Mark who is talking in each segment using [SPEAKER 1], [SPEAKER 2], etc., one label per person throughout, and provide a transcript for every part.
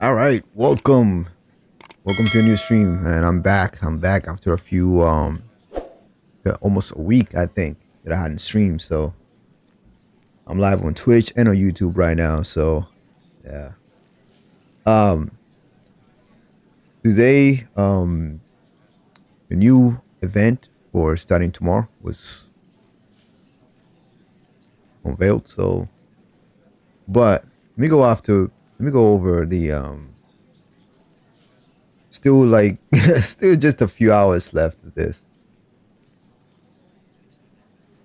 [SPEAKER 1] All right, welcome to a new stream, and I'm back after a few almost a week I think that I hadn't streamed. So I'm live on Twitch and on YouTube right now. So yeah, um, today the new event for starting tomorrow was unveiled. So, but let me go over the still like still just a few hours left of this.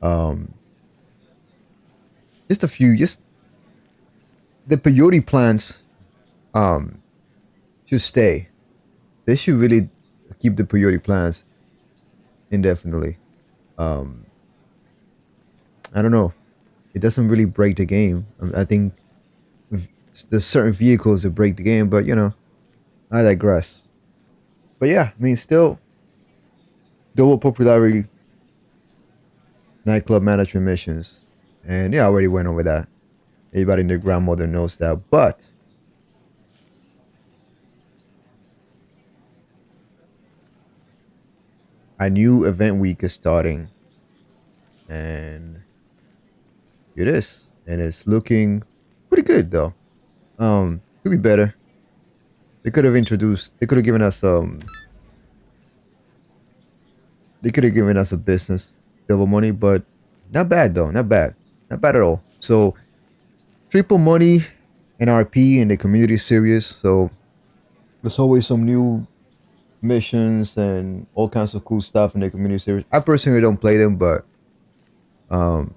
[SPEAKER 1] Um, just the peyote plants should stay. They should really keep the peyote plants indefinitely. Um, I don't know. It doesn't really break the game. I think there's certain vehicles that break the game, but I digress. But yeah, I mean, still double popularity nightclub management missions, and yeah, I already went over that. Everybody in their grandmother knows that, but a new event week is starting, and it is, and it's looking pretty good though. Could be better. They could have given us they could have given us a business double money, but not bad though, not bad at all. So triple money and RP in the community series. So there's always some new missions and all kinds of cool stuff in the community series. I personally don't play them, but um,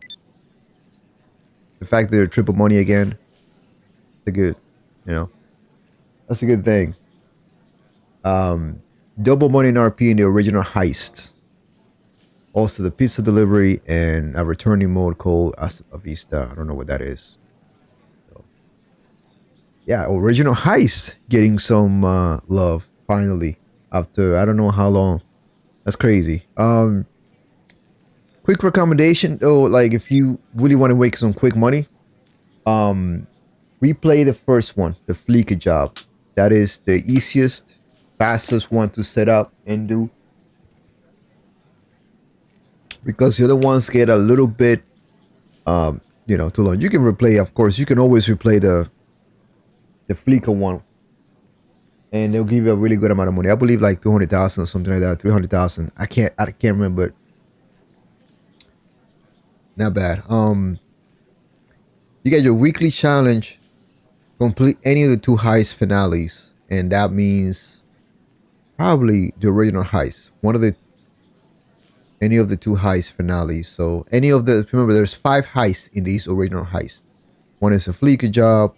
[SPEAKER 1] the fact that they're triple money again, they're good. You know, that's a good thing. Double money in RP in the original heist. Also, the pizza delivery and a returning mode called Hasta Vista. I don't know what that is. So, yeah, original heist getting some love finally after I don't know how long. That's crazy. Quick recommendation though, like if you really want to make some quick money, replay the first one, the Fleeka job. That is the easiest, fastest one to set up and do. Because the other ones get a little bit too long. You can replay, of course, you can always replay the Fleeka one. And they'll give you a really good amount of money. I believe like 200,000 or something like that, 300,000. I can't remember. Not bad. You get your weekly challenge, complete any of the two heist finales, and that means probably the original heist. Any of the two heist finales. So remember there's 5 heists in these original heists. One is a Fleeka job,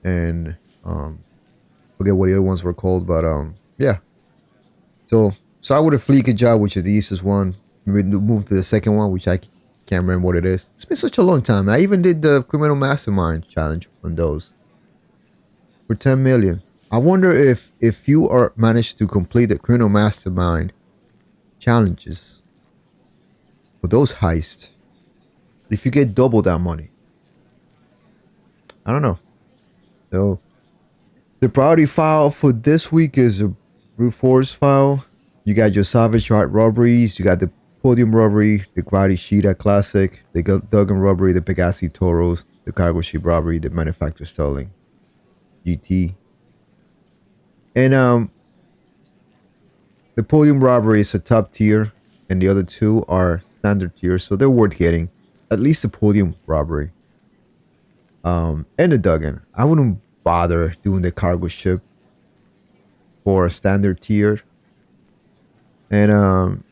[SPEAKER 1] and forget what the other ones were called, but yeah. So start with a Fleeka job, which is the easiest one. Move to the second one, which I can't remember what it is. It's been such a long time. I even did the criminal mastermind challenge on those for 10 million. I wonder if you are managed to complete the criminal mastermind challenges for those heists, if you get double that money. I don't know. So the priority file for this week is a brute force file. You got your Savage Art robberies. You got the Podium robbery, the Karate Shida Classic, the Duggan robbery, the Pegassi Toros, the Cargo Ship robbery, the Manufacturer Sterling, GT. And the Podium robbery is a top tier, and the other two are standard tier, so they're worth getting. At least the Podium robbery. And the Duggan. I wouldn't bother doing the Cargo Ship for a standard tier. And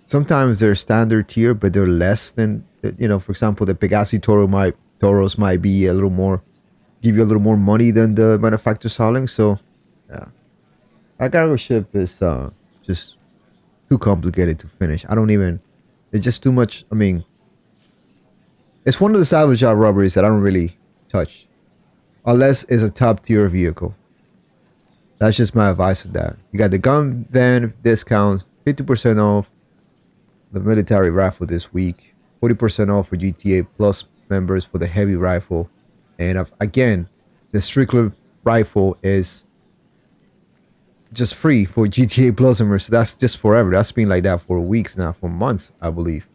[SPEAKER 1] sometimes they're standard tier, but they're less than, for example, the Pegassi Toros might be a little more, give you a little more money than the Manufacturer Sterling. So yeah, that cargo ship is just too complicated to finish. It's just too much. I mean, it's one of the salvage job robberies that I don't really touch unless it's a top tier vehicle. That's just my advice of that. You got the gun van discounts, 50% off the military rifle this week, 40% off for GTA Plus members for the heavy rifle, and again, the Strickler rifle is just free for GTA Plus members. So that's just forever. That's been like that for weeks now, for months, I believe.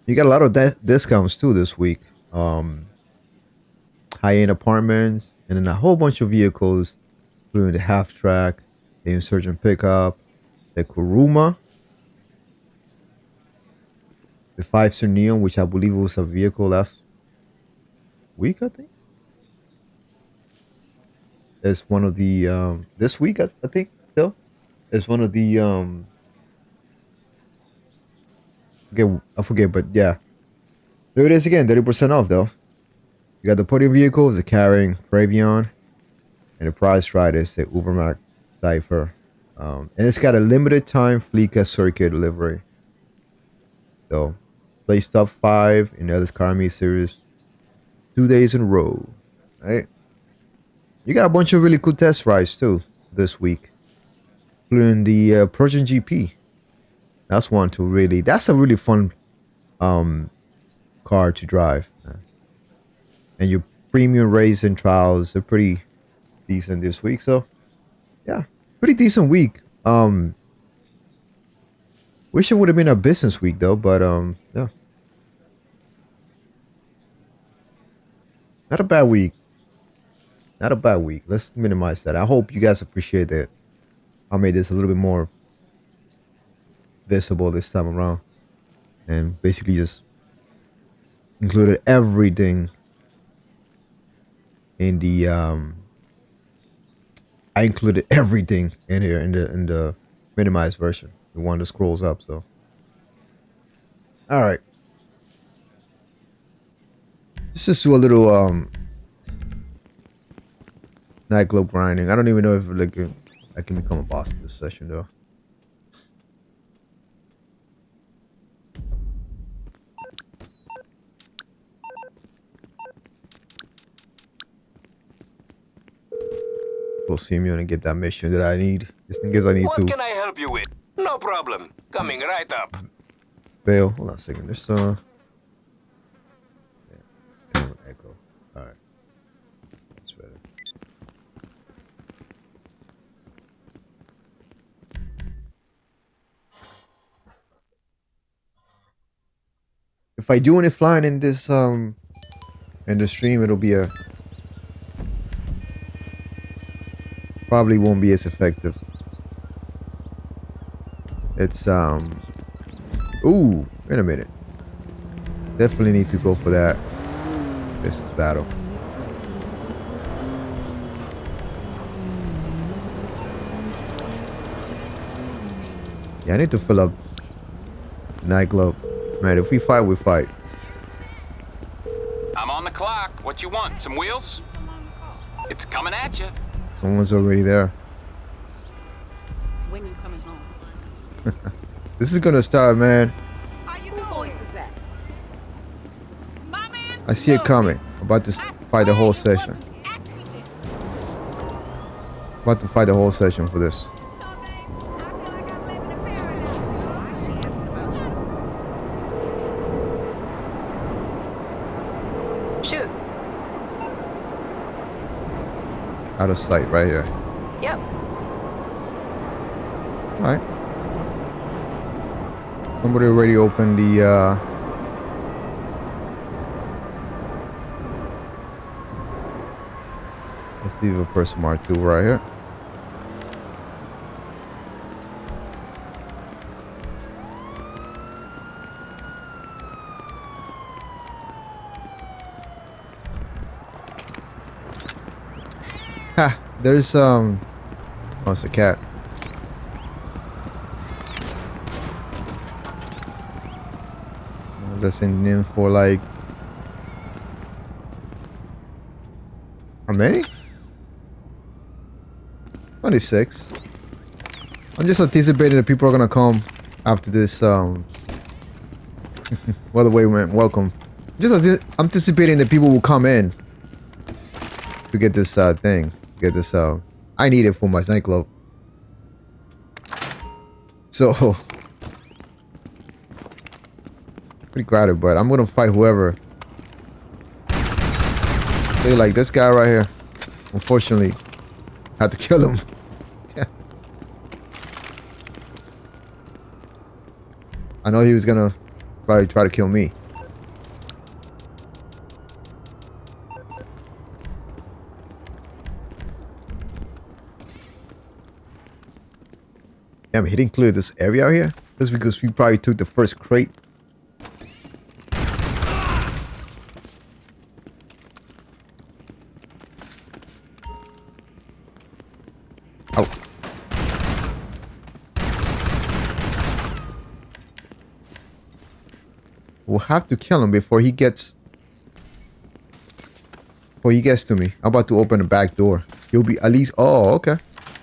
[SPEAKER 1] You got a lot of discounts too this week. High-end apartments, and then a whole bunch of vehicles, including the half track, the Insurgent pickup, the Kuruma, the 5 Neon, which I believe was a vehicle last week, I think. It's one of the this week, I think, still. It's one of the I forget, but yeah. There it is again, 30% off though. You got the podium vehicles, the carrying Travion, and the prize ride is the Ubermax Cypher. And it's got a limited time Fleeca circuit delivery. So play top 5 in the other Car Me series 2 days in a row. Right? You got a bunch of really cool test rides too this week. Including the Persian GP. That's one to really, that's a really fun car to drive. And your premium racing trials are pretty decent this week. So yeah, pretty decent week. Wish it would have been a business week though, but yeah. Not a bad week. Not a bad week. Let's minimize that. I hope you guys appreciate that. I made this a little bit more visible this time around. And basically just included everything in the I included everything in here in the minimized version, the one that scrolls up. So all right, let's just do a little nightclub grinding. I don't even know if like I can become a boss in this session though. We'll see me and get that mission that I need. Just in case I need to.
[SPEAKER 2] What can I help you with? No problem. Coming right up.
[SPEAKER 1] Fail. Hold on a second. There's camera echo. All right. That's better. If I do any flying in this in the stream, it'll be a probably won't be as effective. It's ooh, wait a minute. Definitely need to go for that. This battle. Yeah, I need to fill up nightclub. Man, if we fight, we fight.
[SPEAKER 2] I'm on the clock. What you want? Some wheels? It's coming at you.
[SPEAKER 1] Someone's already there.
[SPEAKER 3] When you coming home?
[SPEAKER 1] This is gonna start, man.
[SPEAKER 3] How you doing? Voice is that?
[SPEAKER 1] I see it coming. About to fight the whole session. About to fight the whole session for this.
[SPEAKER 4] Shoot.
[SPEAKER 1] Out of sight, right here.
[SPEAKER 4] Yep.
[SPEAKER 1] All right. Somebody already opened the let's see if a person mark 2 right here. Ha! There's oh, it's a cat. Listening in for like how many? 26. I'm just anticipating that people are gonna come after this by the way, man, welcome. Just anticipating that people will come in to get this thing. Get this I need it for my nightclub. So pretty crowded, but I'm gonna fight whoever So like this guy right here, unfortunately, had to kill him. I know he was gonna probably try to kill me. Damn, he didn't clear this area out here? Just because we probably took the first crate. Oh. We'll have to kill him before he gets... Before he gets to me. I'm about to open the back door. He'll be at least... Oh, okay.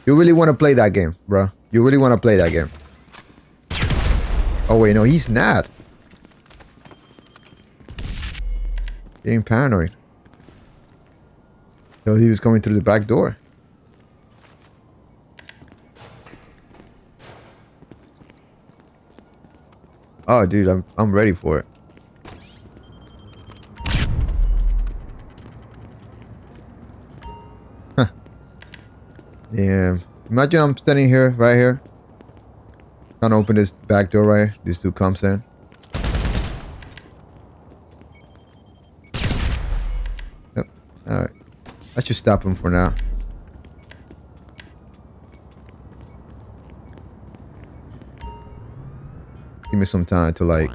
[SPEAKER 1] You really want to play that game, bro. You really want to play that game. Oh, wait, no, he's not. Getting paranoid. So he was coming through the back door. Oh, dude, I'm ready for it. Huh. Yeah. Imagine I'm standing here, right here. Trying to open this back door right here. This dude comes in. Yep. Alright. I should stop him for now. Give me some time to like...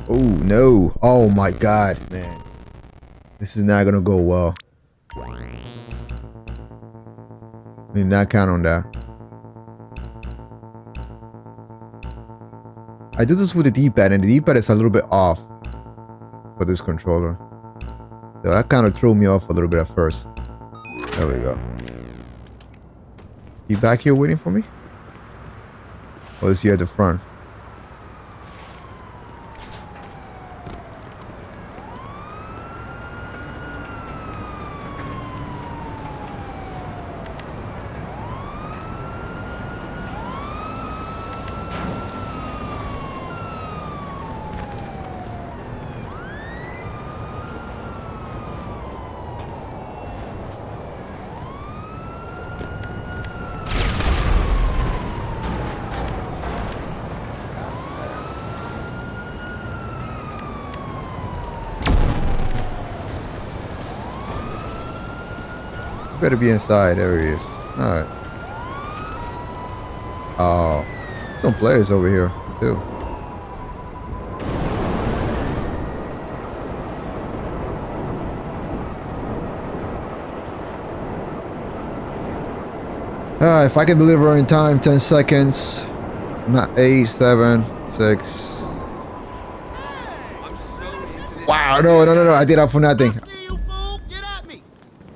[SPEAKER 1] Oh, no. Oh, my God, man. This is not gonna go well. I did not count on that. I did this with the D-pad, and the D-pad is a little bit off for this controller. So that kind of threw me off a little bit at first. There we go. He back here waiting for me? Or is he at the front? Better be inside. There he is. Alright. Oh. Some players over here, too. If I can deliver in time, 10 seconds. Not 8, 7, 6. Wow, no. I did that for nothing.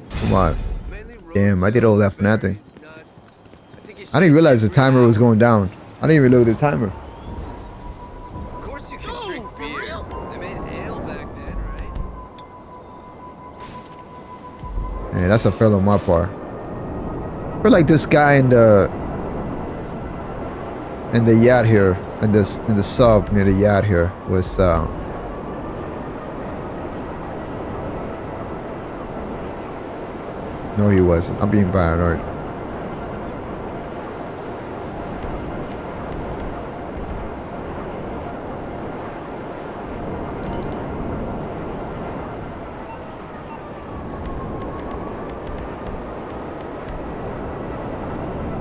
[SPEAKER 1] Come on. Damn, I did all that for nothing. I didn't realize the timer was going down. I didn't even look at the timer.
[SPEAKER 4] Of course you can drink beer. They made ale back then, right?
[SPEAKER 1] Man, that's a fail on my part. I feel like this guy in the yacht here, in the sub near the yacht here was no, he wasn't. I'm being paranoid.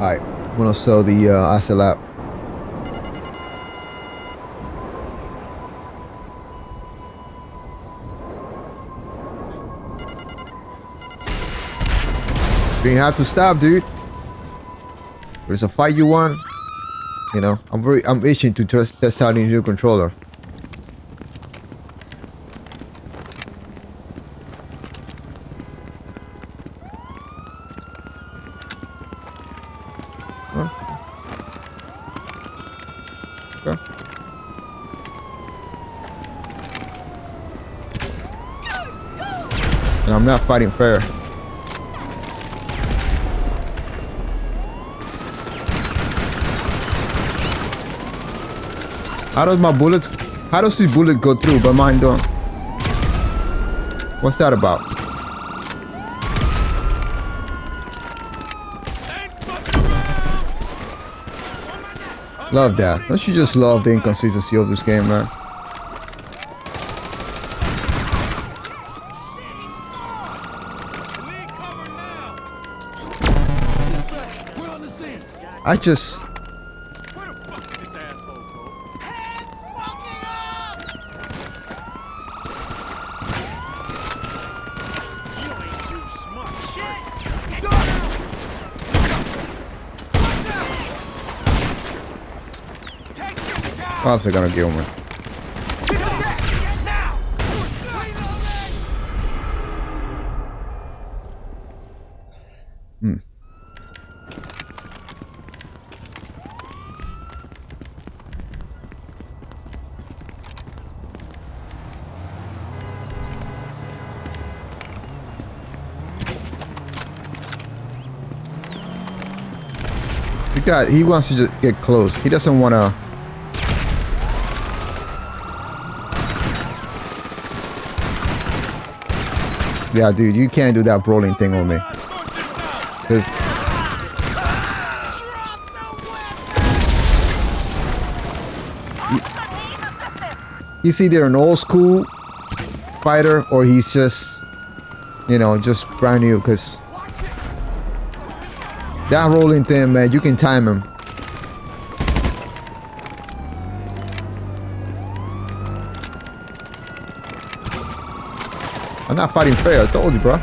[SPEAKER 1] Alright, I'm gonna sell the asset lap. You didn't have to stop, dude. There's a fight you want. You know, I'm itching to test out the new controller. Huh? Okay. And I'm not fighting fair. How does this bullet go through, but mine don't? What's that about? Love that. Don't you just love the inconsistency of this game, man? I just... Cops are gonna kill me. He wants to just get close. He doesn't want to. Yeah, dude, you can't do that brawling thing on me. Cause he's either an old school fighter or he's just, you know, just brand new. Cause that rolling thing, man, you can time him. I'm not fighting fair, I told you, bro.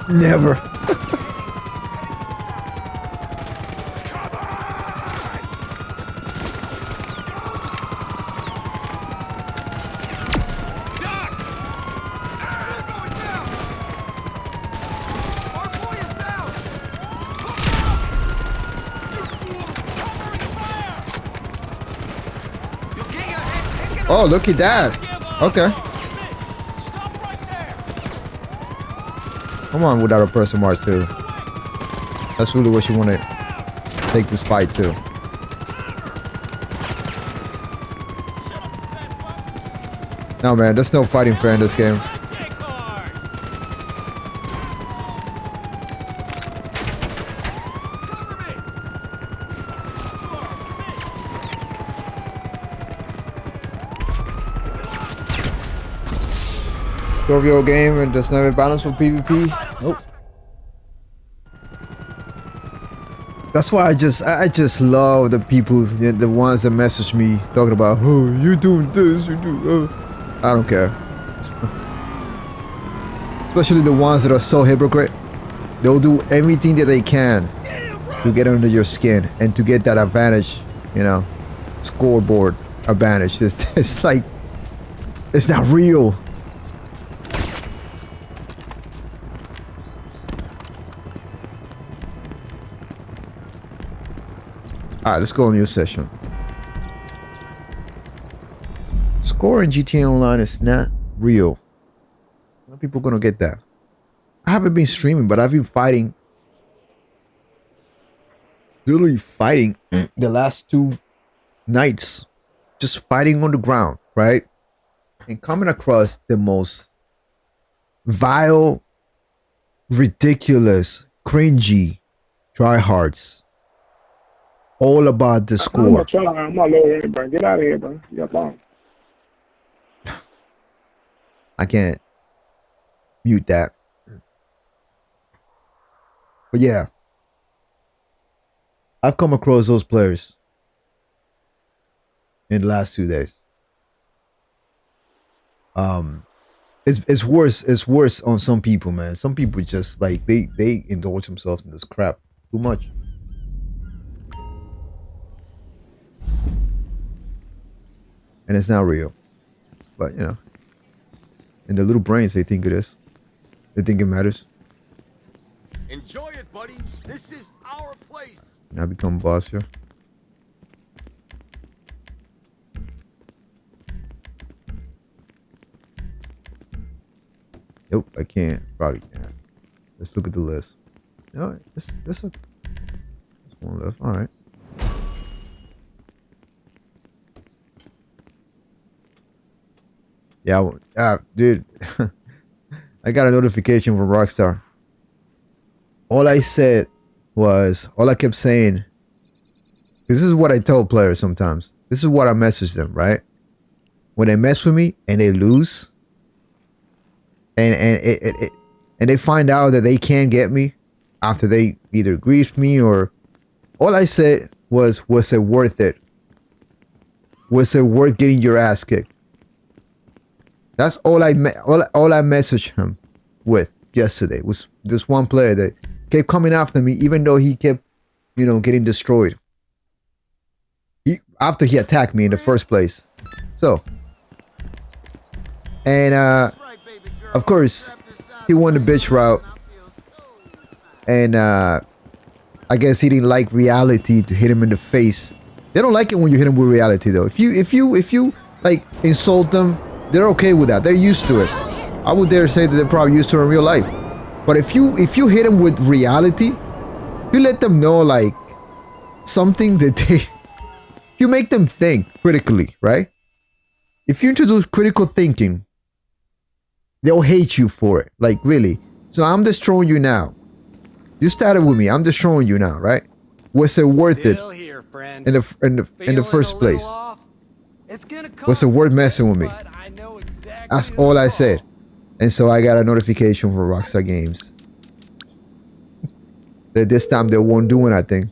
[SPEAKER 1] Never. Oh, look at that. Okay. Come on, without a person march too. That's really what you want to take this fight to. No, man, there's no fighting fair in this game. Your game and does not have a balance for PvP. Nope. That's why I just love the people, the ones that message me talking about, oh, you doing this, you do. I don't care. Especially the ones that are so hypocrite. They'll do everything that they can to get under your skin and to get that advantage, you know, scoreboard advantage. It's like, it's not real. Alright, let's go on new session. Score in GTA Online is not real. A lot of people gonna get that. I haven't been streaming, but I've been fighting. Literally fighting the last 2 nights. Just fighting on the ground, right? And coming across the most vile, ridiculous, cringy tryhards. All about the score.
[SPEAKER 5] I'm all over here, bro. Get out of here, bro. You got long.
[SPEAKER 1] I can't mute that. But yeah. I've come across those players in the last 2 days. It's worse on some people, man. Some people just like they indulge themselves in this crap too much. And it's not real. But, you know. In their little brains, they think it is. They think it matters.
[SPEAKER 4] Enjoy it, buddy. This is our place.
[SPEAKER 1] Now become boss here. Nope, I can't. Probably can't. Let's look at the list. No, there's one left. All right. Yeah, dude. I got a notification from Rockstar. All I said was, all I kept saying, this is what I tell players sometimes. This is what I message them, right? When they mess with me and they lose, and they find out that they can't get me after they either griefed me or, all I said was it worth it? Was it worth getting your ass kicked? That's all I messaged him with yesterday. Was this one player that kept coming after me, even though he kept, you know, getting destroyed. After he attacked me in the first place. So, and of course, he won the bitch route, and I guess he didn't like reality to hit him in the face. They don't like it when you hit them with reality, though. If you like insult them, they're okay with that. They're used to it. I would dare say that they're probably used to it in real life. But if you hit them with reality, you let them know like something that you make them think critically, right? If you introduce critical thinking, they'll hate you for it. Like really. So I'm destroying you now. You started with me. I'm destroying you now, right? Was it worth it? In the first place, was it worth messing with me? That's all I said. And so I got a notification from Rockstar Games that this time they won't do anything,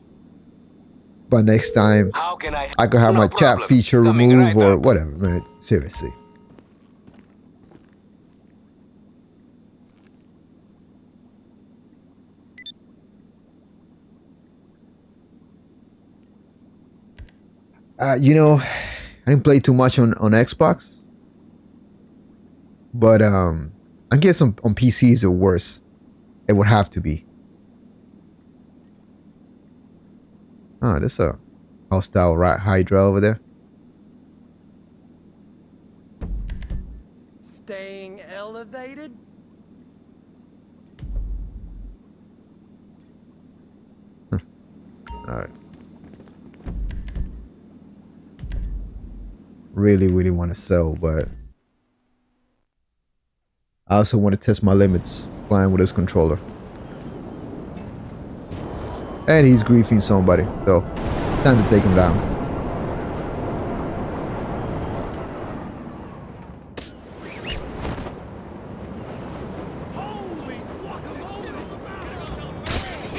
[SPEAKER 1] but next time I could have my chat feature removed or whatever, man. Seriously. You know, I didn't play too much on Xbox, but I guess on PCs or worse, it would have to be. Oh, there's a hostile Hydra over there.
[SPEAKER 6] Staying elevated?
[SPEAKER 1] Alright. Really want to sell, but I also want to test my limits playing with this controller. And he's griefing somebody, so it's time to take him down.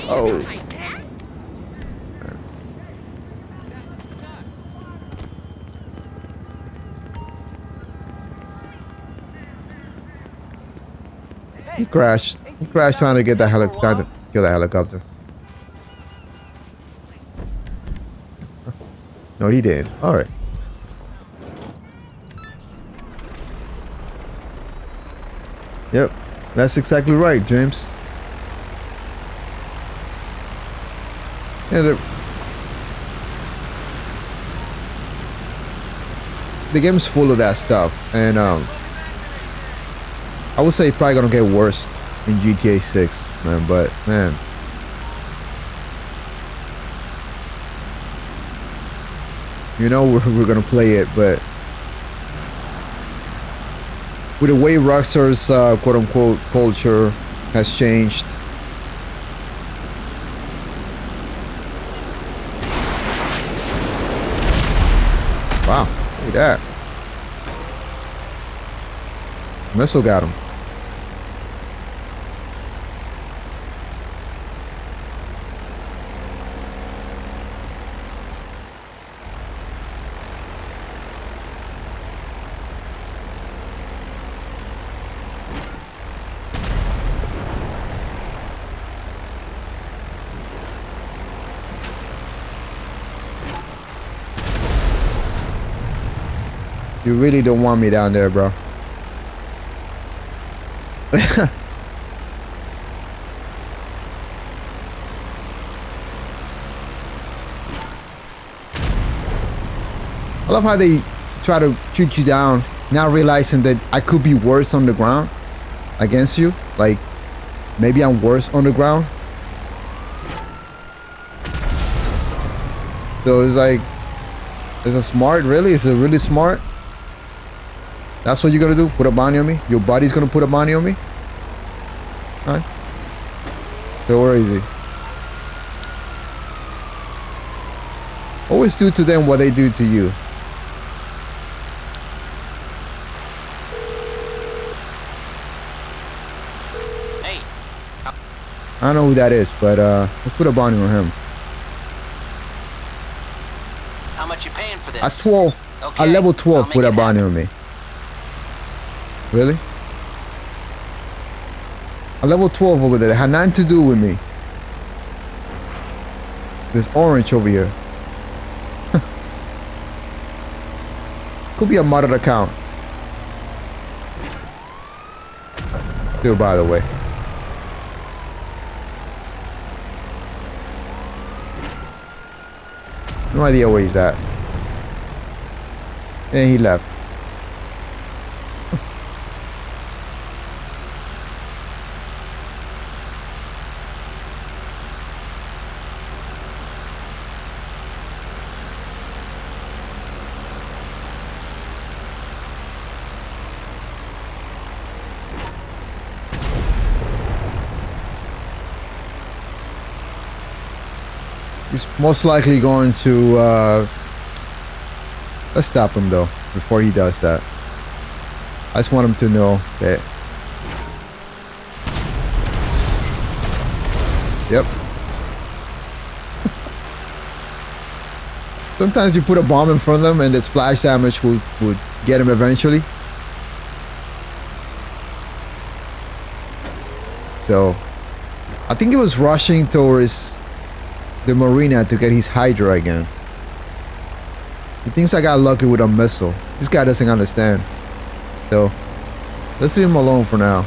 [SPEAKER 1] Oh. He crashed. He crashed trying to get that trying to kill that helicopter. No, he did. All right. Yep, that's exactly right, James. Yeah, the game's full of that stuff, and I would say it's probably gonna get worse in GTA 6, man. But man, you know we're gonna play it, but with the way Rockstar's quote-unquote culture has changed, wow, look at that. Missile got him. You really don't want me down there, bro. I love how they try to shoot you down, now realizing that I could be worse on the ground against you. Like, maybe I'm worse on the ground. So it's like, is it smart, really? Is it really smart? That's what you're gonna do? Put a bounty on me? Your body's gonna put a bounty on me? Alright. So where is he? Always do to them what they do to you.
[SPEAKER 2] Hey.
[SPEAKER 1] I don't know who that is, but let's put a bounty on him.
[SPEAKER 2] How much you paying for this?
[SPEAKER 1] A 12.
[SPEAKER 2] Okay,
[SPEAKER 1] A level 12
[SPEAKER 2] I'll make
[SPEAKER 1] put a
[SPEAKER 2] it
[SPEAKER 1] bounty
[SPEAKER 2] happen.
[SPEAKER 1] on me. Really? A level 12 over there. That had nothing to do with me. There's orange over here. Could be a modded account. Still, by the way. No idea where he's at. And he left. He's most likely going to let's stop him though before he does that. I just want him to know that. Yep. Sometimes you put a bomb in front of them and the splash damage would get him eventually. So I think he was rushing towards the marina to get his Hydra again. He thinks I got lucky with a missile. This guy doesn't understand. So let's leave him alone for now.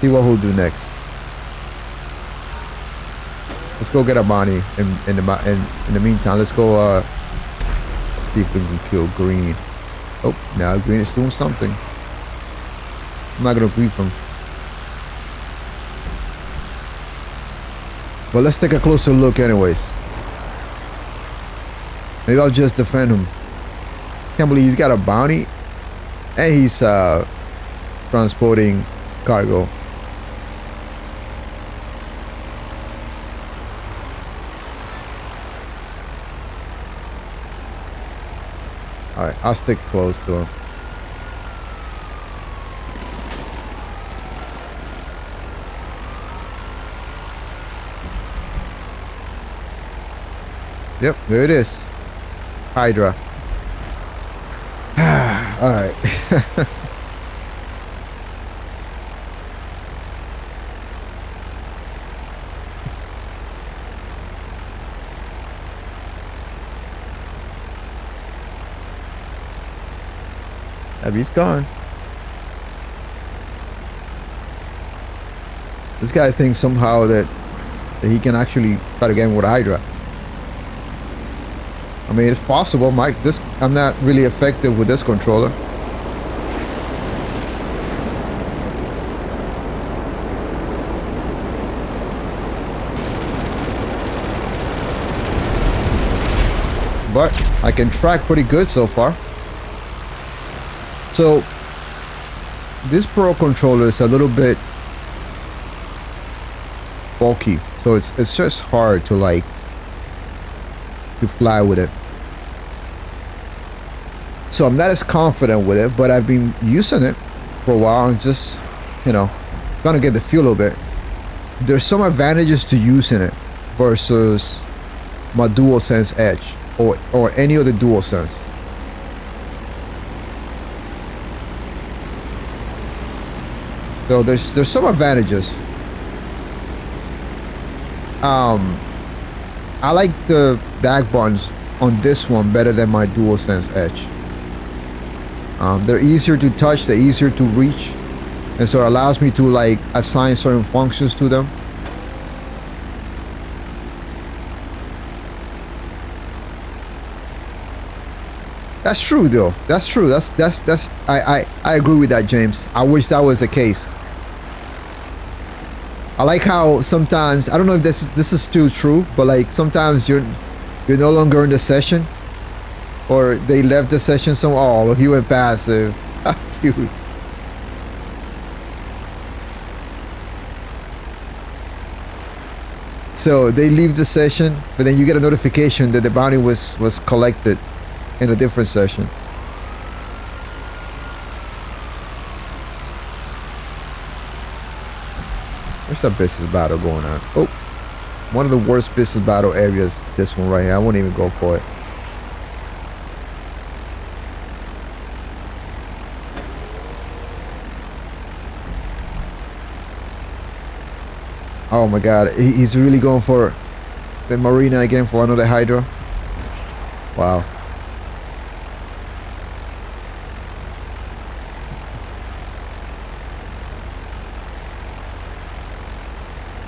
[SPEAKER 1] See what he'll do next. Let's go get a bounty in the meantime. Let's go see if we can kill Green. Oh, now Green is doing something. I'm not gonna grief him. But let's take a closer look anyways. Maybe I'll just defend him. Can't believe he's got a bounty and he's transporting cargo. Alright, I'll stick close to him. Yep, there it is. Hydra. Alright. Abby's gone. This guy thinks somehow that he can actually fight again with Hydra. I mean, it's possible. I'm not really effective with this controller. But I can track pretty good so far. So this Pro controller is a little bit bulky, so it's just hard to fly with it. So I'm not as confident with it, but I've been using it for a while and just, gonna get the feel of it. There's some advantages to using it versus my DualSense Edge or any other DualSense. So there's some advantages. I like the back buttons on this one better than my DualSense Edge. They're easier to touch, they're easier to reach, and so it allows me to assign certain functions to them. That's true though. That's true. I agree with that, James. I wish that was the case. I like how sometimes, I don't know if this is still true, but sometimes you're no longer in the session, or they left the session, so he went passive. Dude. So they leave the session, but then you get a notification that the bounty was collected in a different session. There's a business battle going on. Oh, one of the worst business battle areas. This one right here. I won't even go for it. Oh my god, he's really going for the marina again for another hydro. Wow.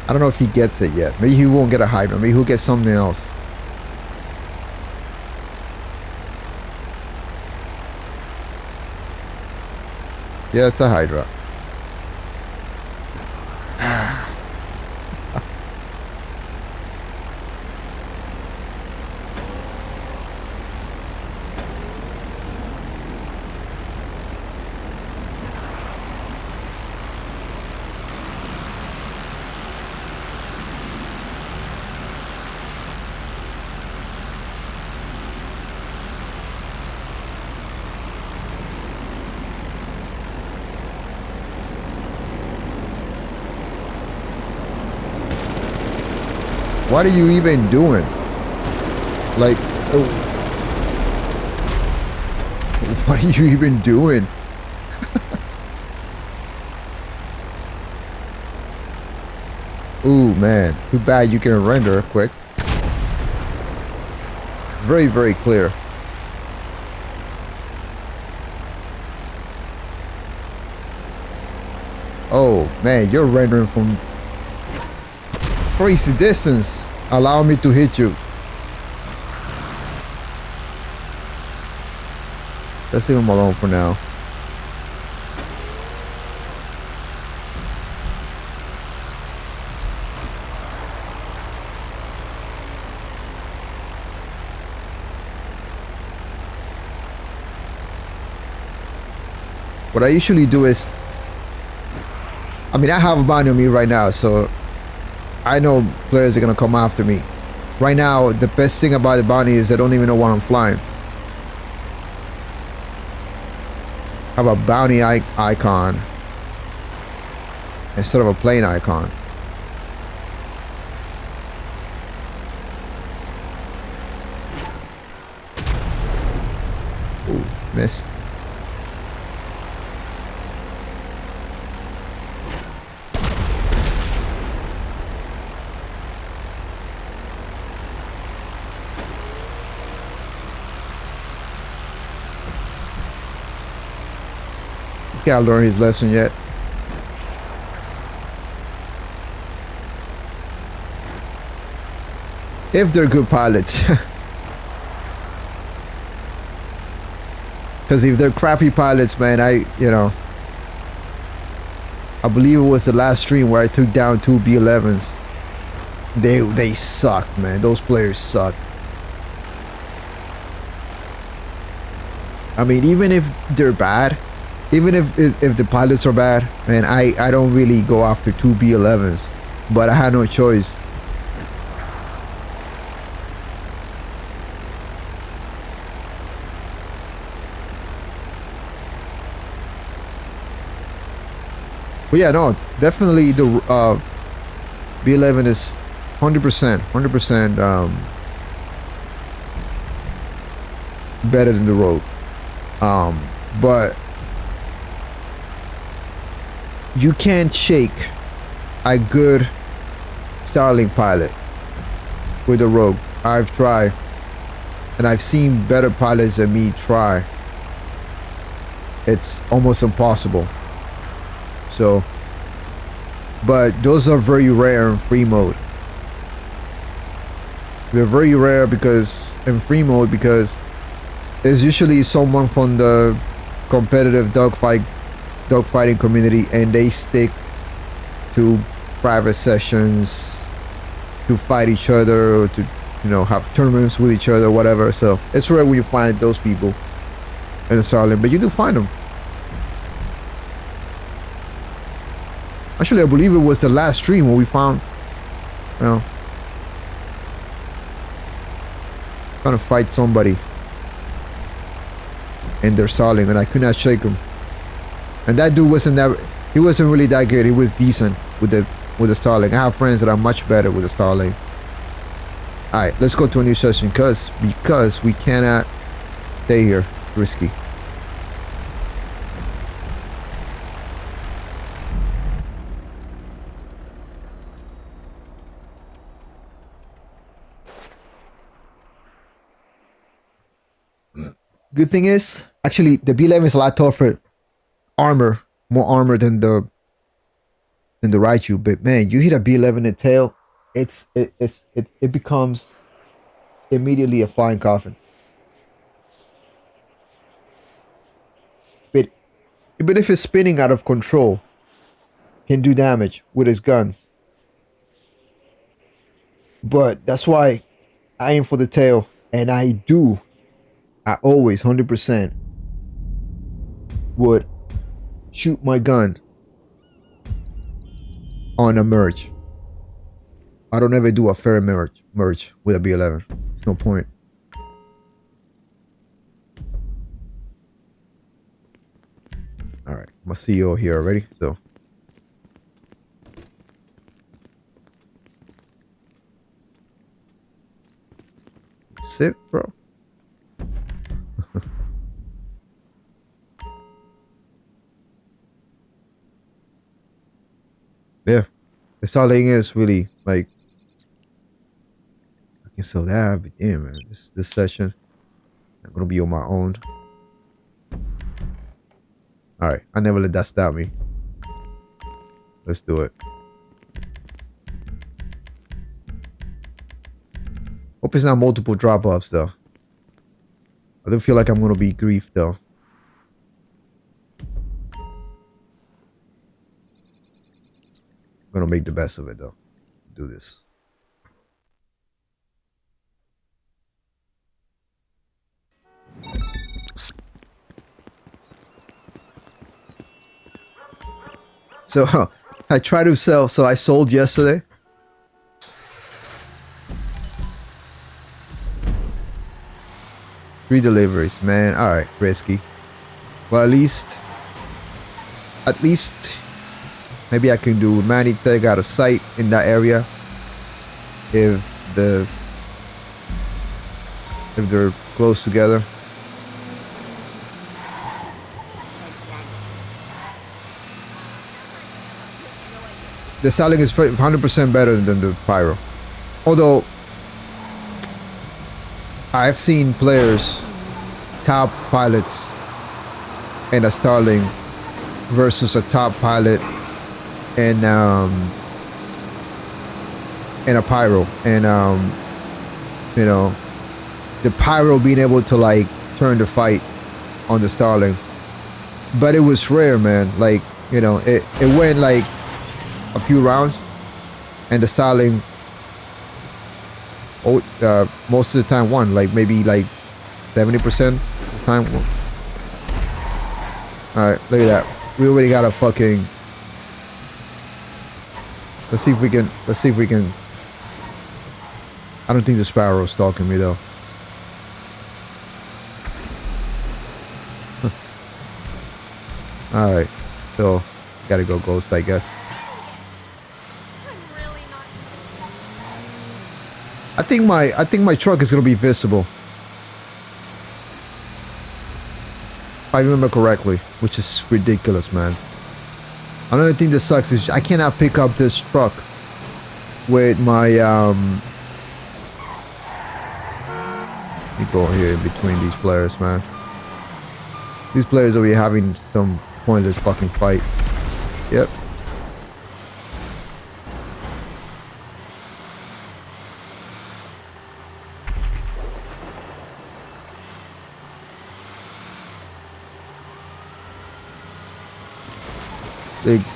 [SPEAKER 1] I don't know if he gets it yet. Maybe he won't get a hydro. Maybe he'll get something else. Yeah, it's a hydra. What are you even doing? Like, oh. What are you even doing? Ooh, man. Too bad you can render quick. Very, very clear. Oh, man. You're rendering from crazy distance. Allow me to hit you. Let's leave him alone for now. What I usually do is, I mean, I have a bounty on me right now, so I know players are gonna come after me. Right now, the best thing about the bounty is I don't even know what I'm flying. I have a bounty icon instead of a plane icon. Ooh, missed. Gotta learn his lesson yet. If they're good pilots. Because if they're crappy pilots, man, I believe it was the last stream where I took down 2 B11s. They suck, man. Those players suck. I mean, even if they're bad, even if the pilots are bad, man, I don't really go after 2 B11s, but I had no choice. But yeah, no, definitely the B11 is 100% better than the Rogue. But you can't shake a good Starlink pilot with a Rogue. I've tried, and I've seen better pilots than me try. It's almost impossible. So, but those are very rare in free mode. They're very rare because in free mode, because there's usually someone from the competitive dogfighting community, and they stick to private sessions to fight each other, or to have tournaments with each other, whatever. So it's rare when you find those people in the Starlink, but you do find them. Actually, I believe it was the last stream when we found, you know, trying to fight somebody and they're stalling, and I could not shake him. And that dude wasn't that. He wasn't really that good. He was decent with the stalling. I have friends that are much better with the stalling. All right, let's go to a new session because we cannot stay here. Risky. Good thing is, actually, the B11 is a lot tougher armor, more armor than the Raichu. But man, you hit a B11 in the tail, it becomes immediately a flying coffin. But even if it's spinning out of control, can do damage with his guns. But that's why I aim for the tail, and I always 100% would shoot my gun on a merge. I don't ever do a fair merge with a B11. There's no point. All right, my CEO here already. So sit, bro. Yeah, the stalling is really like I can sell that, but damn man, this session I'm gonna be on my own. All right, I never let that stop me. Let's do it. Hope it's not multiple drop-offs though. I do feel like I'm gonna be griefed though. I'm gonna make the best of it though. Do this. So I try to sell. So I sold yesterday. Three deliveries, man. All right, risky. Well, at least maybe I can do Manitech out of sight in that area. If they're close together. The selling is 100% better than the pyro. Although I've seen players, top pilots, and a Starling versus a top pilot and a pyro, and you know, the pyro being able to like turn the fight on the Starling, but it was rare, man. Like, you know, it went like a few rounds, and the Starling most of the time won, like maybe like 70% of the time. All right, look at that. We already got a fucking. Let's see if we can. I don't think the Sparrow's stalking me though. All right, so gotta go ghost, I guess. I think my truck is gonna be visible, if I remember correctly, which is ridiculous, man. Another thing that sucks is I cannot pick up this truck with my let me go here in between these players, man. These players will be having some pointless fucking fight. Yep.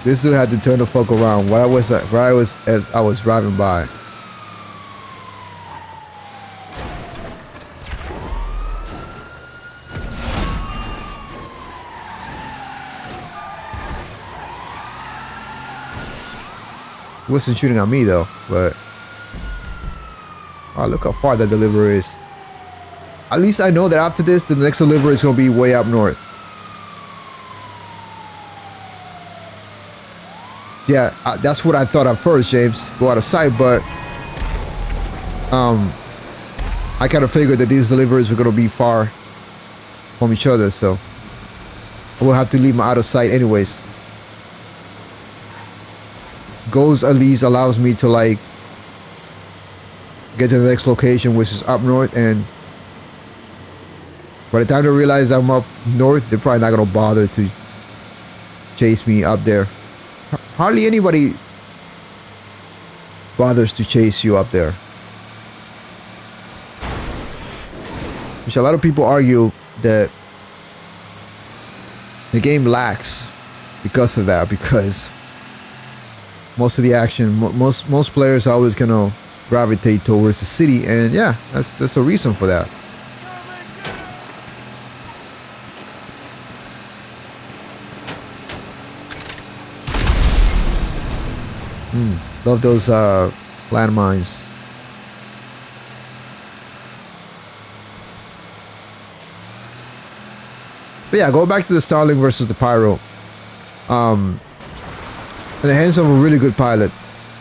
[SPEAKER 1] This dude had to turn the fuck around where I was as I was driving by. He wasn't shooting at me though, but oh, look how far that delivery is. At least I know that after this, the next delivery is gonna be way up north. Yeah, that's what I thought at first, James. Go out of sight, but I kind of figured that these deliveries were gonna be far from each other, so I will have to leave them out of sight anyways. Ghost at least allows me to like get to the next location, which is up north, and by the time they realize I'm up north, they're probably not gonna bother to chase me up there. Hardly anybody bothers to chase you up there. Which a lot of people argue that the game lacks because of that, because most of the action, most players are always gonna gravitate towards the city, and yeah, that's the reason for that. Love those landmines. But yeah, go back to the Starling versus the Pyro. In the hands of a really good pilot,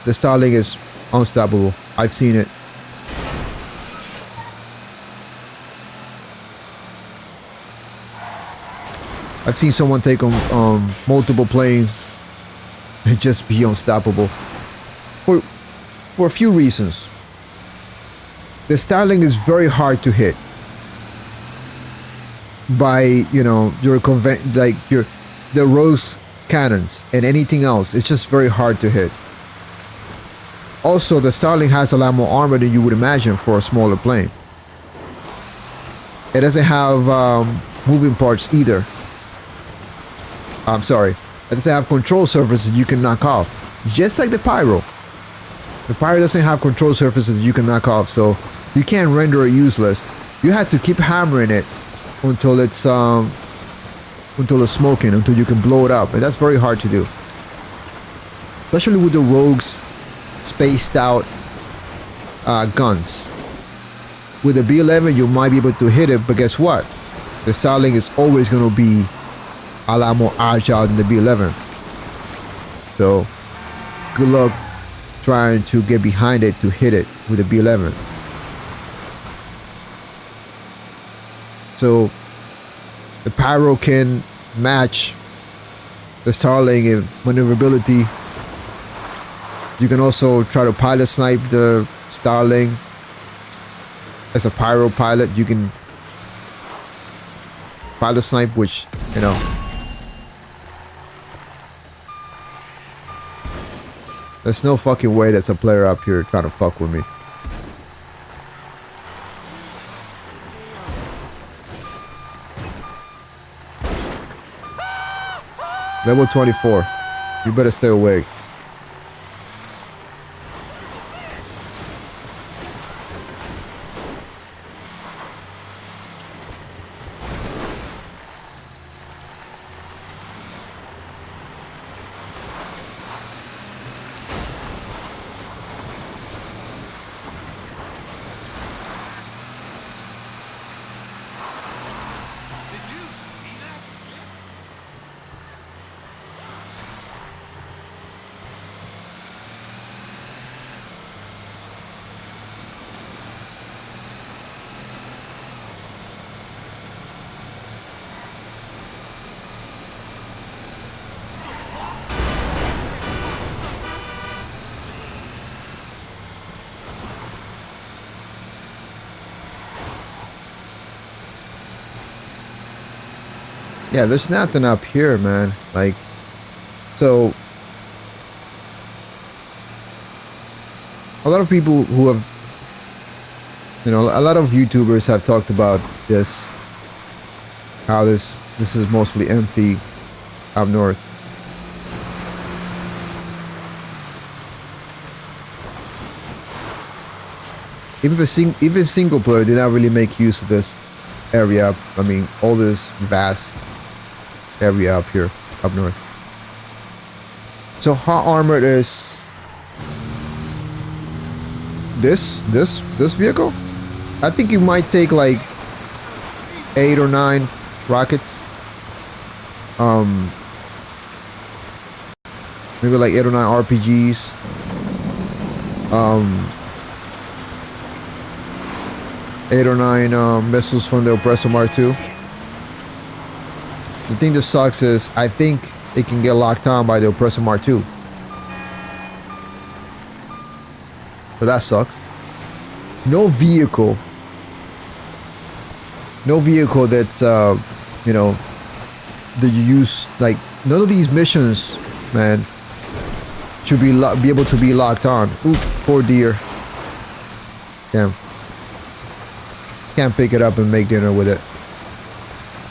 [SPEAKER 1] the Starling is unstoppable. I've seen it. I've seen someone take on multiple planes and just be unstoppable. For a few reasons. The Starling is very hard to hit by, you know, the rose cannons and anything else. It's just very hard to hit. Also, the Starling has a lot more armor than you would imagine for a smaller plane. It doesn't have moving parts either. I'm sorry. It doesn't have control surfaces you can knock off. Just like the Pyro. The Pyro doesn't have control surfaces you can knock off, so you can't render it useless. You have to keep hammering it until it's smoking, until you can blow it up, and that's very hard to do. Especially with the rogues spaced out guns. With the B11 you might be able to hit it, but guess what? The Starling is always going to be a lot more agile than the B11. So good luck trying to get behind it to hit it with the B11. So the Pyro can match the Starling in maneuverability. You can also try to pilot snipe the Starling. As a Pyro pilot, you can pilot snipe, which, you know, there's no fucking way there's a player up here trying to fuck with me. Level 24. You better stay awake. Yeah, there's nothing up here, man. Like, so a lot of people who have, you know, a lot of YouTubers have talked about this, how this is mostly empty up north. Even single player did not really make use of this area. I mean, all this vast area up here, up north. So how armored is this vehicle, I think it might take like 8 or 9 rockets. Maybe like 8 or 9 RPGs. 8 or 9 missiles from the Oppressor Mark II. The thing that sucks is I think it can get locked on by the Oppressor Mark II. So that sucks. No vehicle that's you know, that you use, like none of these missions, man, should be able to be locked on. Oop, poor deer. Damn. Can't pick it up and make dinner with it.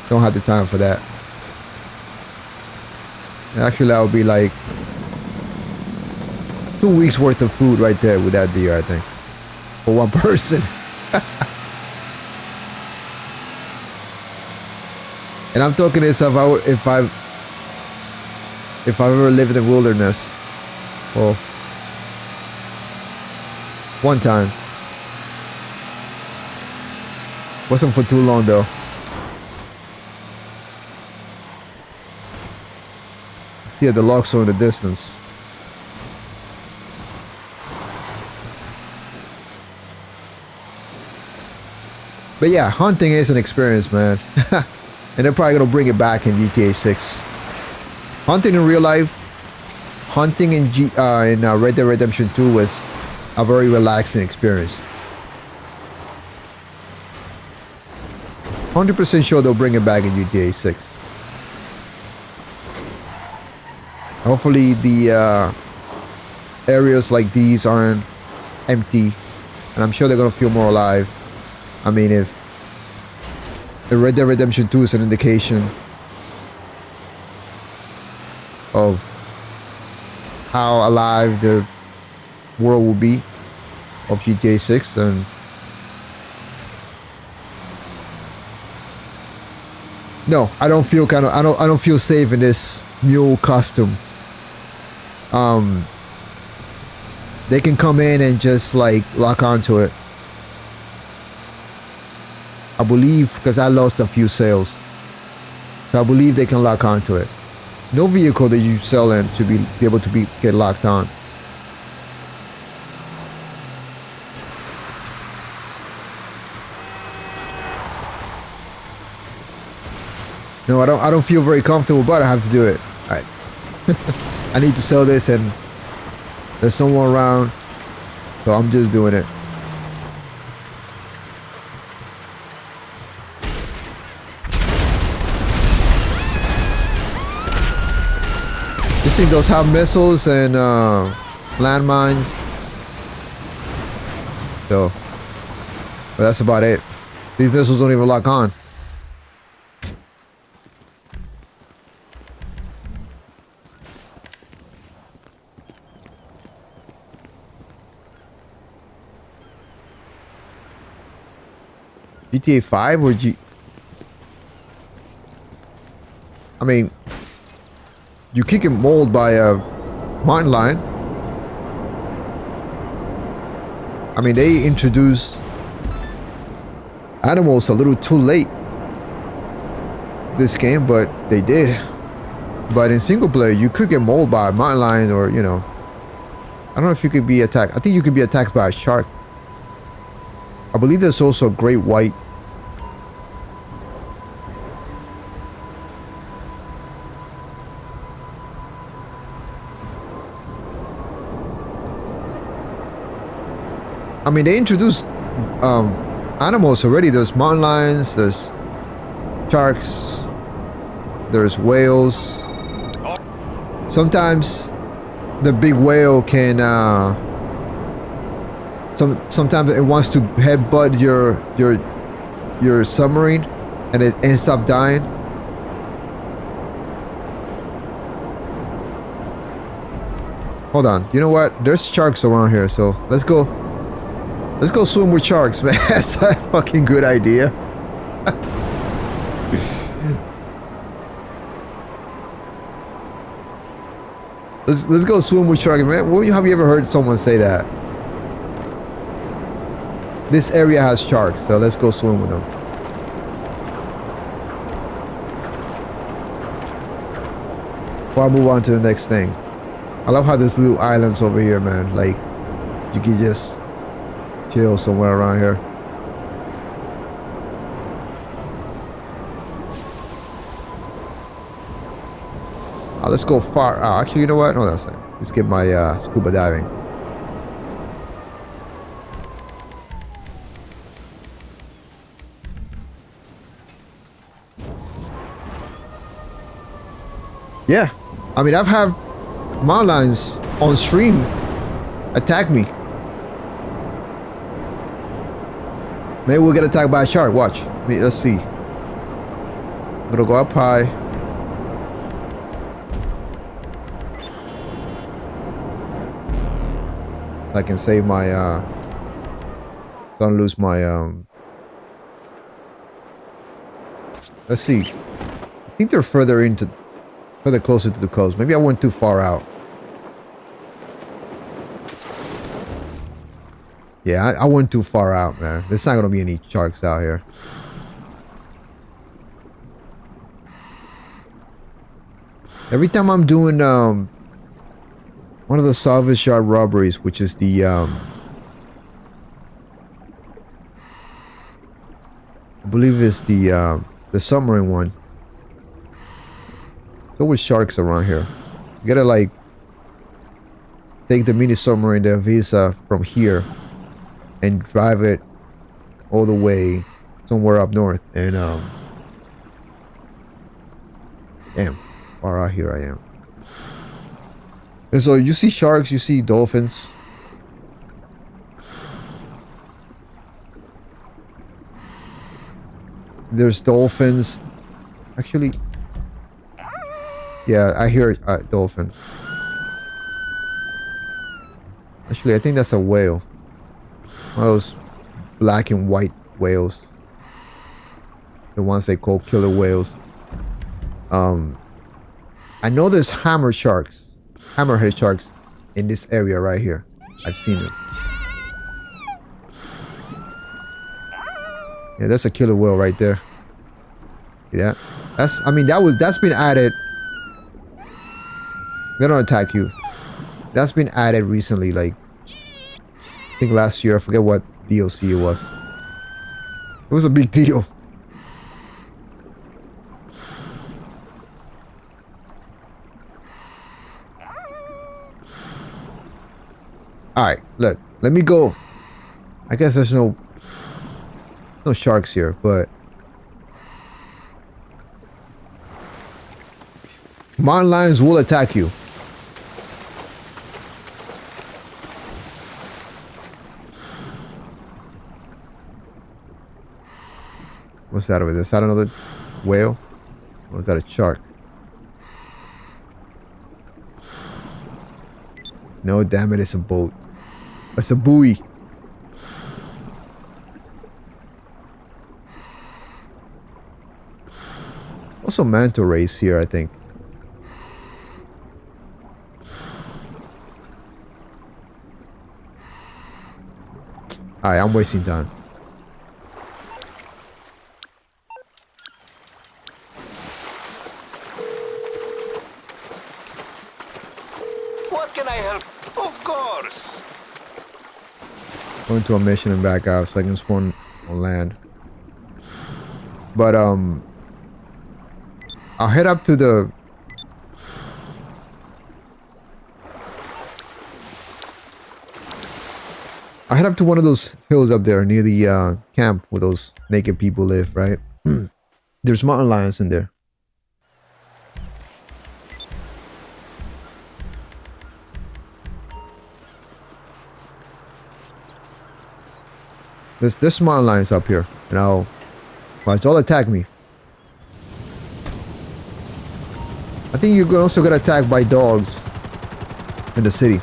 [SPEAKER 1] Don't have the time for that. Actually, that would be like 2 weeks worth of food right there with that deer, I think, for one person. And I'm talking this if I've ever lived in the wilderness. Well, one time. Wasn't for too long though. See the Luxor in the distance. But yeah, hunting is an experience, man. And they're probably gonna bring it back in GTA 6. Hunting in real life, hunting in Red Dead Redemption 2 was a very relaxing experience. 100% sure they'll bring it back in GTA 6. Hopefully the areas like these aren't empty, and I'm sure they're gonna feel more alive. I mean, if the Red Dead Redemption 2 is an indication of how alive the world will be of GTA 6, and no, I don't feel I don't feel safe in this mule costume. They can come in and just like lock onto it. I believe, because I lost a few sales, so I believe they can lock onto it. No vehicle that you sell in should be able to get locked on. No, I don't feel very comfortable, but I have to do it. I need to sell this, and there's no one around, so I'm just doing it. This thing does have missiles and landmines, so but that's about it. These missiles don't even lock on. GTA 5 or I mean, you kick and mold by a mountain lion. I mean, they introduced animals a little too late this game, but they did. But in single player, you could get mauled by a mountain lion, or you know, I don't know if you could be attacked. I think you could be attacked by a shark. I believe there's also a great white. I mean, they introduced animals already. There's mountain lions, there's sharks, there's whales. Sometimes the big whale can sometimes it wants to headbutt your submarine, and it ends up dying. Hold on, you know what? There's sharks around here, so let's go swim with sharks, man. That's a fucking good idea. Let's go swim with sharks, man. Have you ever heard someone say that? This area has sharks, so let's go swim with them. Before I move on to the next thing. I love how there's little islands over here, man. Like, you can just chill somewhere around here. Let's go far out. Actually, you know what? No, that's it. Let's get my scuba diving. Yeah, I mean, I've had mountain lions on stream attack me. Maybe we'll get attacked by a shark. Watch. Let's see. I'm gonna go up high. I can save my don't lose my let's see. I think they're further closer to the coast. Maybe I went too far out. Yeah, I went too far out, man. There's not gonna be any sharks out here. Every time I'm doing one of the salvage yard robberies, which is the I believe it's the submarine one. There's always sharks around here. You gotta like take the mini submarine, the Visa, from here and drive it all the way somewhere up north. And damn, far out here I am. And so you see sharks, you see dolphins. There's dolphins. Actually, yeah, I hear a dolphin. Actually, I think that's a whale. One of those black and white whales. The ones they call killer whales. I know there's hammerhead sharks in this area right here. I've seen them. Yeah, that's a killer whale right there. Yeah, that's been added. They don't attack you. That's been added recently, like I think last year. I forget what DLC it was. It was a big deal. Alright, look, let me go. I guess there's no sharks here, but mountain lions will attack you. What's that over there? Is that another whale? Or is that a shark? No, damn it, it's a boat. It's a buoy. Also manta rays here, I think. Alright, I'm wasting time.
[SPEAKER 2] What can I help? Of course.
[SPEAKER 1] Going to a mission and back out so I can spawn on land. But I'll head up to the one of those hills up there near the camp where those naked people live, right? There's mountain lions in there. There's mountain lions up here, and I'll attack me. I think you can also get attacked by dogs in the city.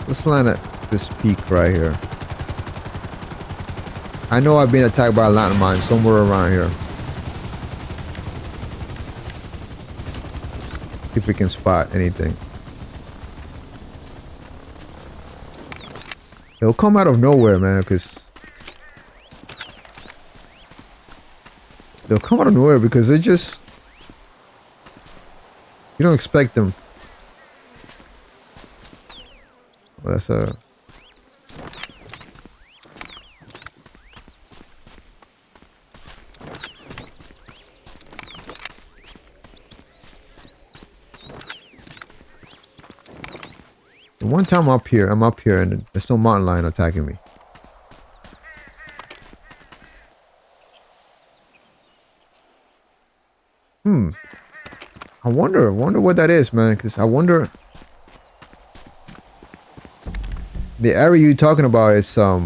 [SPEAKER 1] Let's land at this peak right here. I know I've been attacked by a landmine somewhere around here. If we can spot anything. It'll come out of nowhere, man, because they'll come out of nowhere because they're just, you don't expect them. Well, that's a one time I'm up here and there's no mountain lion attacking me. I wonder what that is, man, because I wonder the area you're talking about is I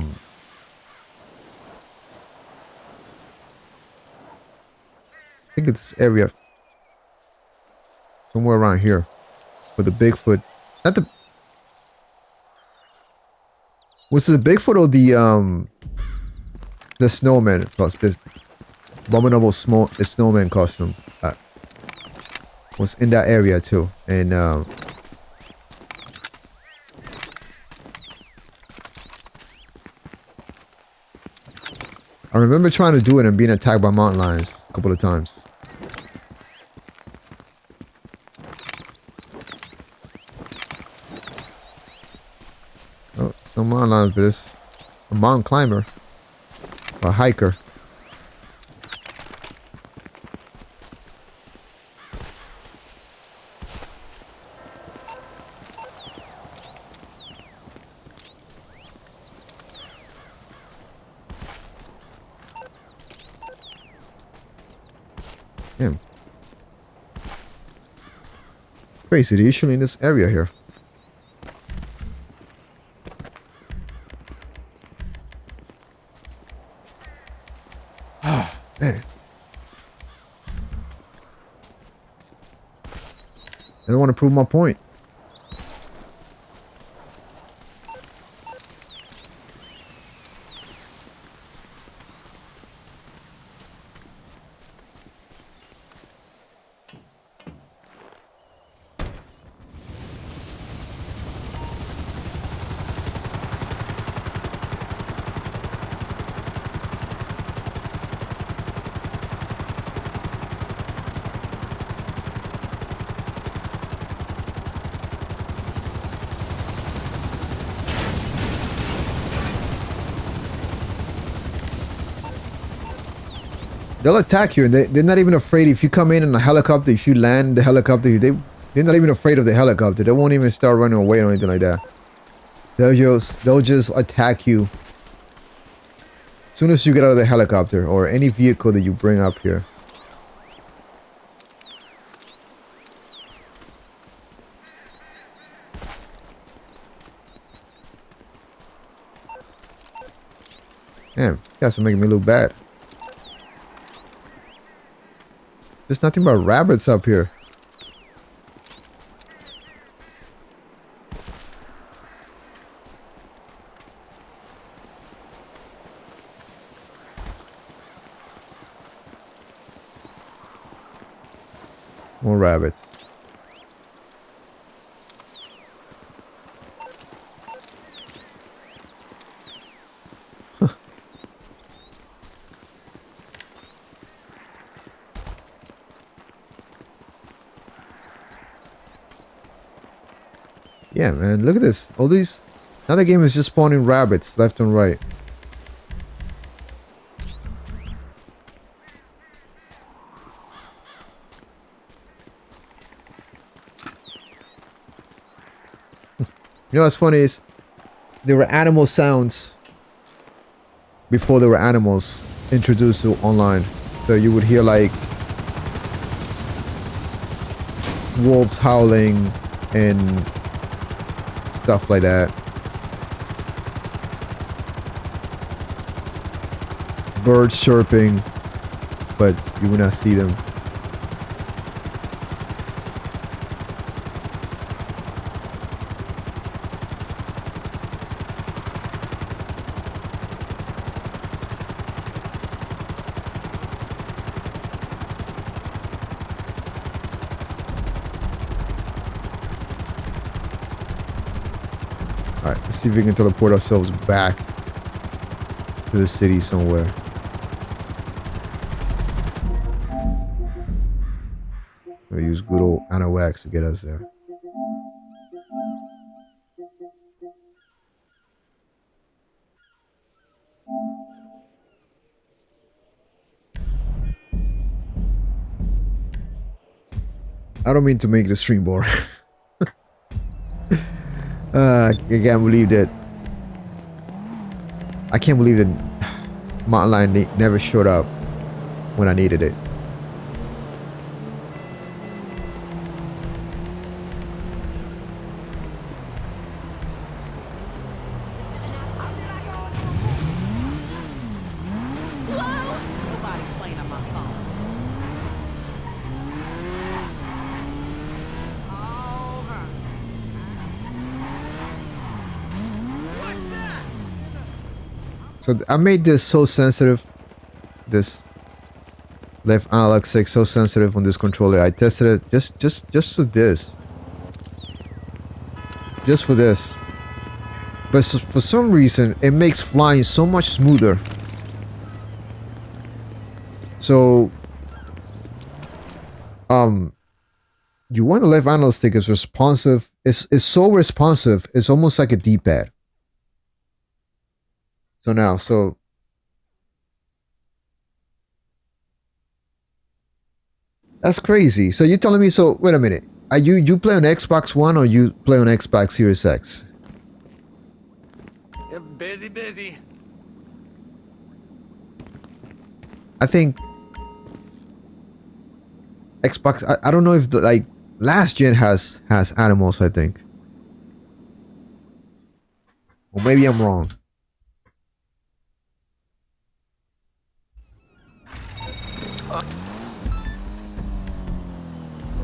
[SPEAKER 1] think it's area somewhere around here for the Bigfoot. Not the Was it the Bigfoot or the snowman? This abominable snowman costume was in that area too, and I remember trying to do it and being attacked by mountain lions a couple of times. Oh, no mountain lions, but it's a mountain climber, or a hiker. Damn. Crazy, they're usually in this area here. Ah, man. I don't want to prove my point. They'll attack you, and they're not even afraid. If you come in a helicopter, if you land the helicopter, they're not even afraid of the helicopter. They won't even start running away or anything like that. They'll just attack you as soon as you get out of the helicopter or any vehicle that you bring up here. Damn, you guys are making me look bad. There's nothing but rabbits up here. More rabbits. Yeah, man, look at this. All these... Now the game is just spawning rabbits left and right. You know what's funny is there were animal sounds before there were animals introduced to online. So you would hear like wolves howling and stuff like that. Birds chirping, but you will not see them. All right, let's see if we can teleport ourselves back to the city somewhere. We'll use good old Anawax to get us there. I don't mean to make the stream boring. I can't believe that. I can't believe that Mountain Lion never showed up when I needed it.
[SPEAKER 3] Nobody's playing on my phone. Oh, huh.
[SPEAKER 1] So I made this so sensitive. This left analog stick so sensitive on this controller. I tested it just for this. Just for this. But for some reason, it makes flying so much smoother. So, you want a left analog stick is responsive. It's so responsive. It's almost like a D-pad. So now, that's crazy. So you're telling me? So wait a minute. Are you play on Xbox One or you play on Xbox Series X?
[SPEAKER 4] Busy.
[SPEAKER 1] I think Xbox. I don't know if the like last gen has animals. I think, or maybe I'm wrong.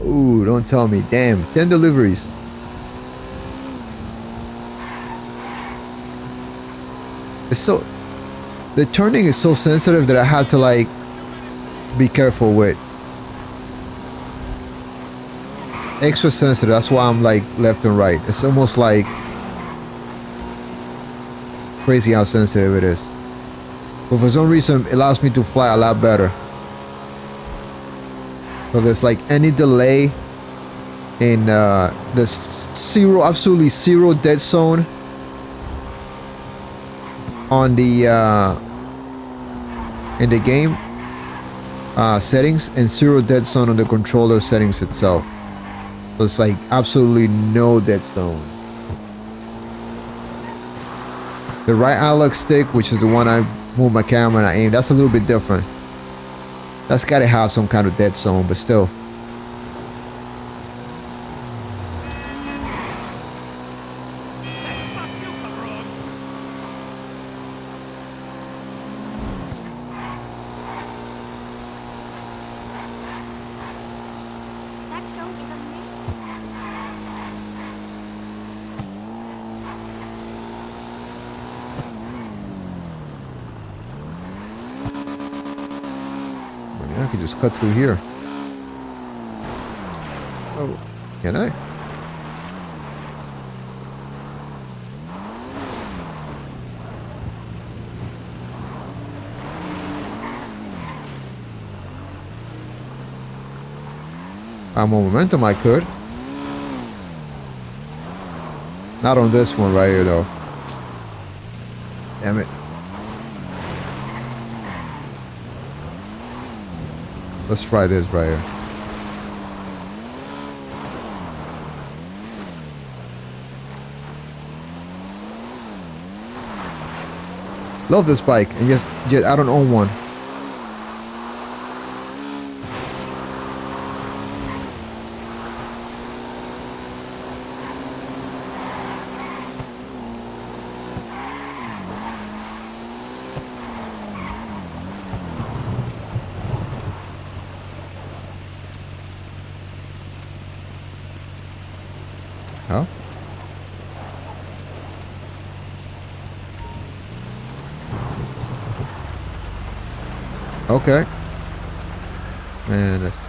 [SPEAKER 1] Ooh, don't tell me. Damn, 10 deliveries. It's so... The turning is so sensitive that I had to like be careful with. Extra sensitive, that's why I'm like left and right. It's almost like crazy how sensitive it is. But for some reason, it allows me to fly a lot better. So there's like any delay in the absolutely zero dead zone on the in the game settings and zero dead zone on the controller settings itself. So it's like absolutely no dead zone. The right analog stick, which is the one I move my camera and I aim, that's a little bit different. That's gotta have some kind of dead zone, but still.
[SPEAKER 3] That show is amazing.
[SPEAKER 1] I can just cut through here. Oh, can I? I'm on momentum, I could. Not on this one right here, though. Damn it. Let's try this right here. Love this bike, and yet I don't own one. Huh? Okay. And that's...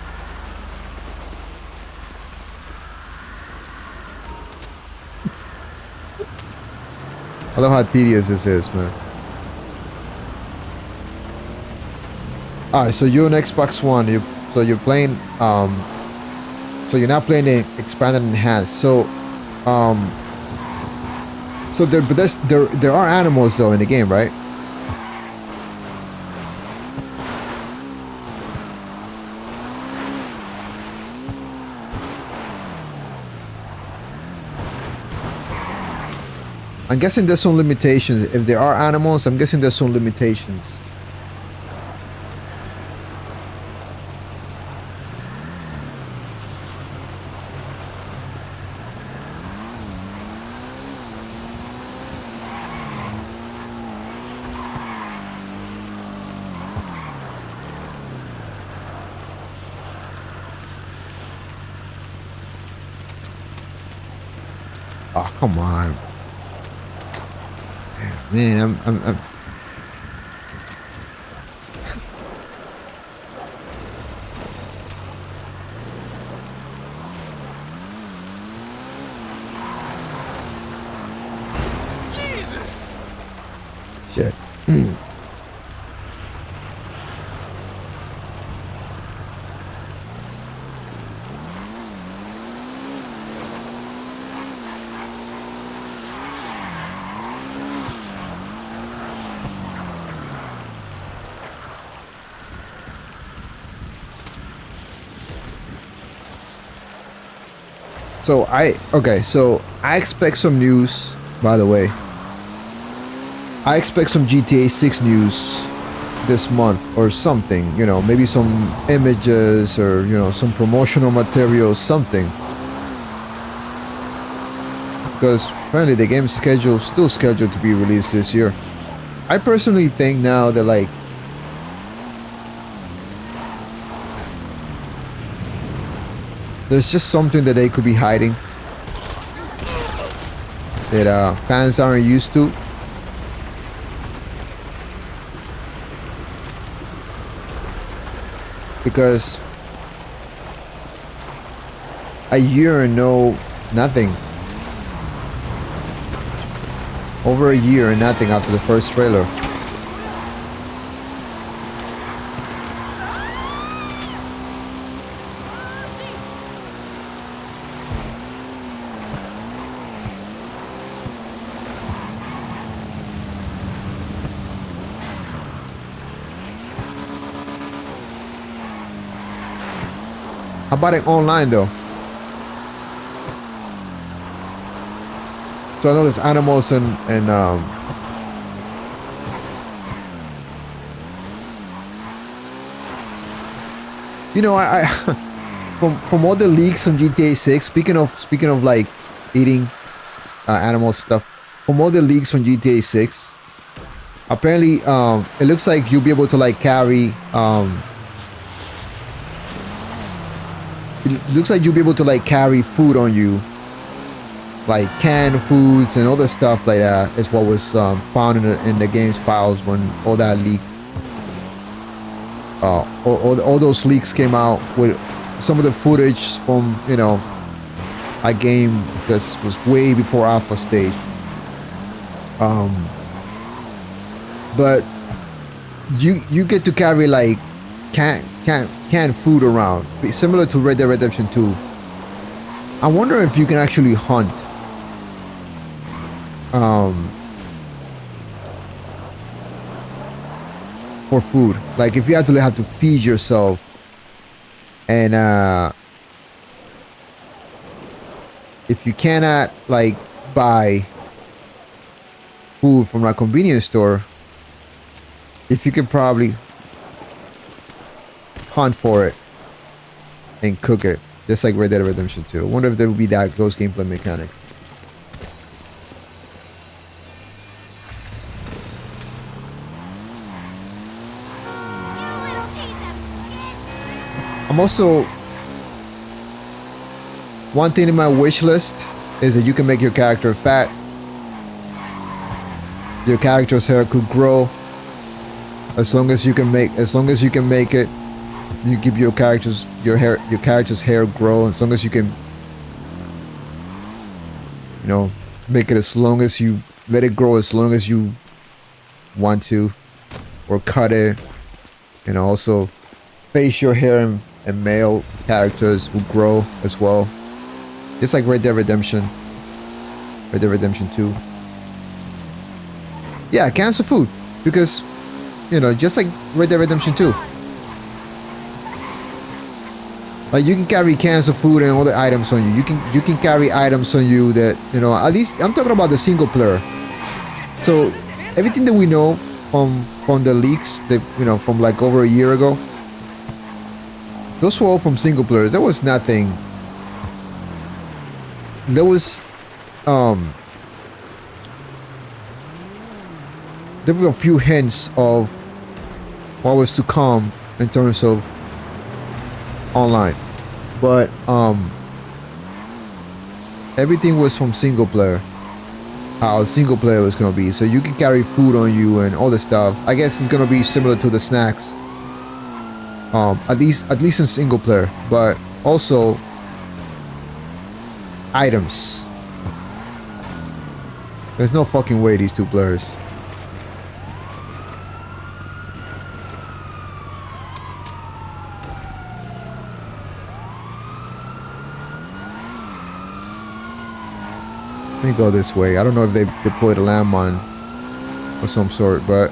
[SPEAKER 1] I love how tedious this is, man. Alright, so you're on Xbox One. So you're playing. So you're not playing the expanded and enhanced. So, so there are animals though in the game, right? I'm guessing there's some limitations. If there are animals, I'm guessing there's some limitations. Oh, come on. Man, I'm
[SPEAKER 4] Jesus!
[SPEAKER 1] shit. So I expect some news, by the way. I expect some GTA 6 news this month or something, you know, maybe some images or, you know, some promotional materials, something. Because apparently the game's still scheduled to be released this year. I personally think now that, like, there's just something that they could be hiding that fans aren't used to. Because a year and nothing. Over a year and nothing after the first trailer. How about it online though? So I know there's animals and you know, I from all the leaks on GTA 6. Speaking of like eating animal stuff, from all the leaks on GTA 6, apparently it looks like you'll be able to like carry it looks like you'll be able to like carry food on you, like canned foods and other stuff like that is what was found in the game's files when all that leak. All those leaks came out with some of the footage from, you know, a game that was way before alpha stage. But you get to carry like canned food around, similar to Red Dead Redemption 2. I wonder if you can actually hunt for food. Like if you actually have to feed yourself and if you cannot like buy food from a convenience store, if you could probably hunt for it and cook it, just like Red Dead Redemption 2. I wonder if there would be those gameplay mechanics. I'm also, one thing in my wish list is that you can make your character fat. Your character's hair could grow as long as you can make it. You keep your character's hair grow as long as you can, you know, make it as long as you let it grow as long as you want to, or cut it. And also facial hair and male characters will grow as well, just like Red Dead Redemption 2. Yeah, cans of food, because just like Red Dead Redemption 2, like you can carry cans of food and other items on you. You can carry items on you that at least I'm talking about the single player. So everything that we know from the leaks that from like over a year ago, those were all from single players. There was nothing. There was there were a few hints of what was to come in terms of online, but everything was from single player. How single player was gonna be, so you can carry food on you and all the stuff. I guess it's gonna be similar to the snacks, at least in single player, but also items. There's no fucking way these two players. Let me go this way. I don't know if they deployed a landmine of some sort, but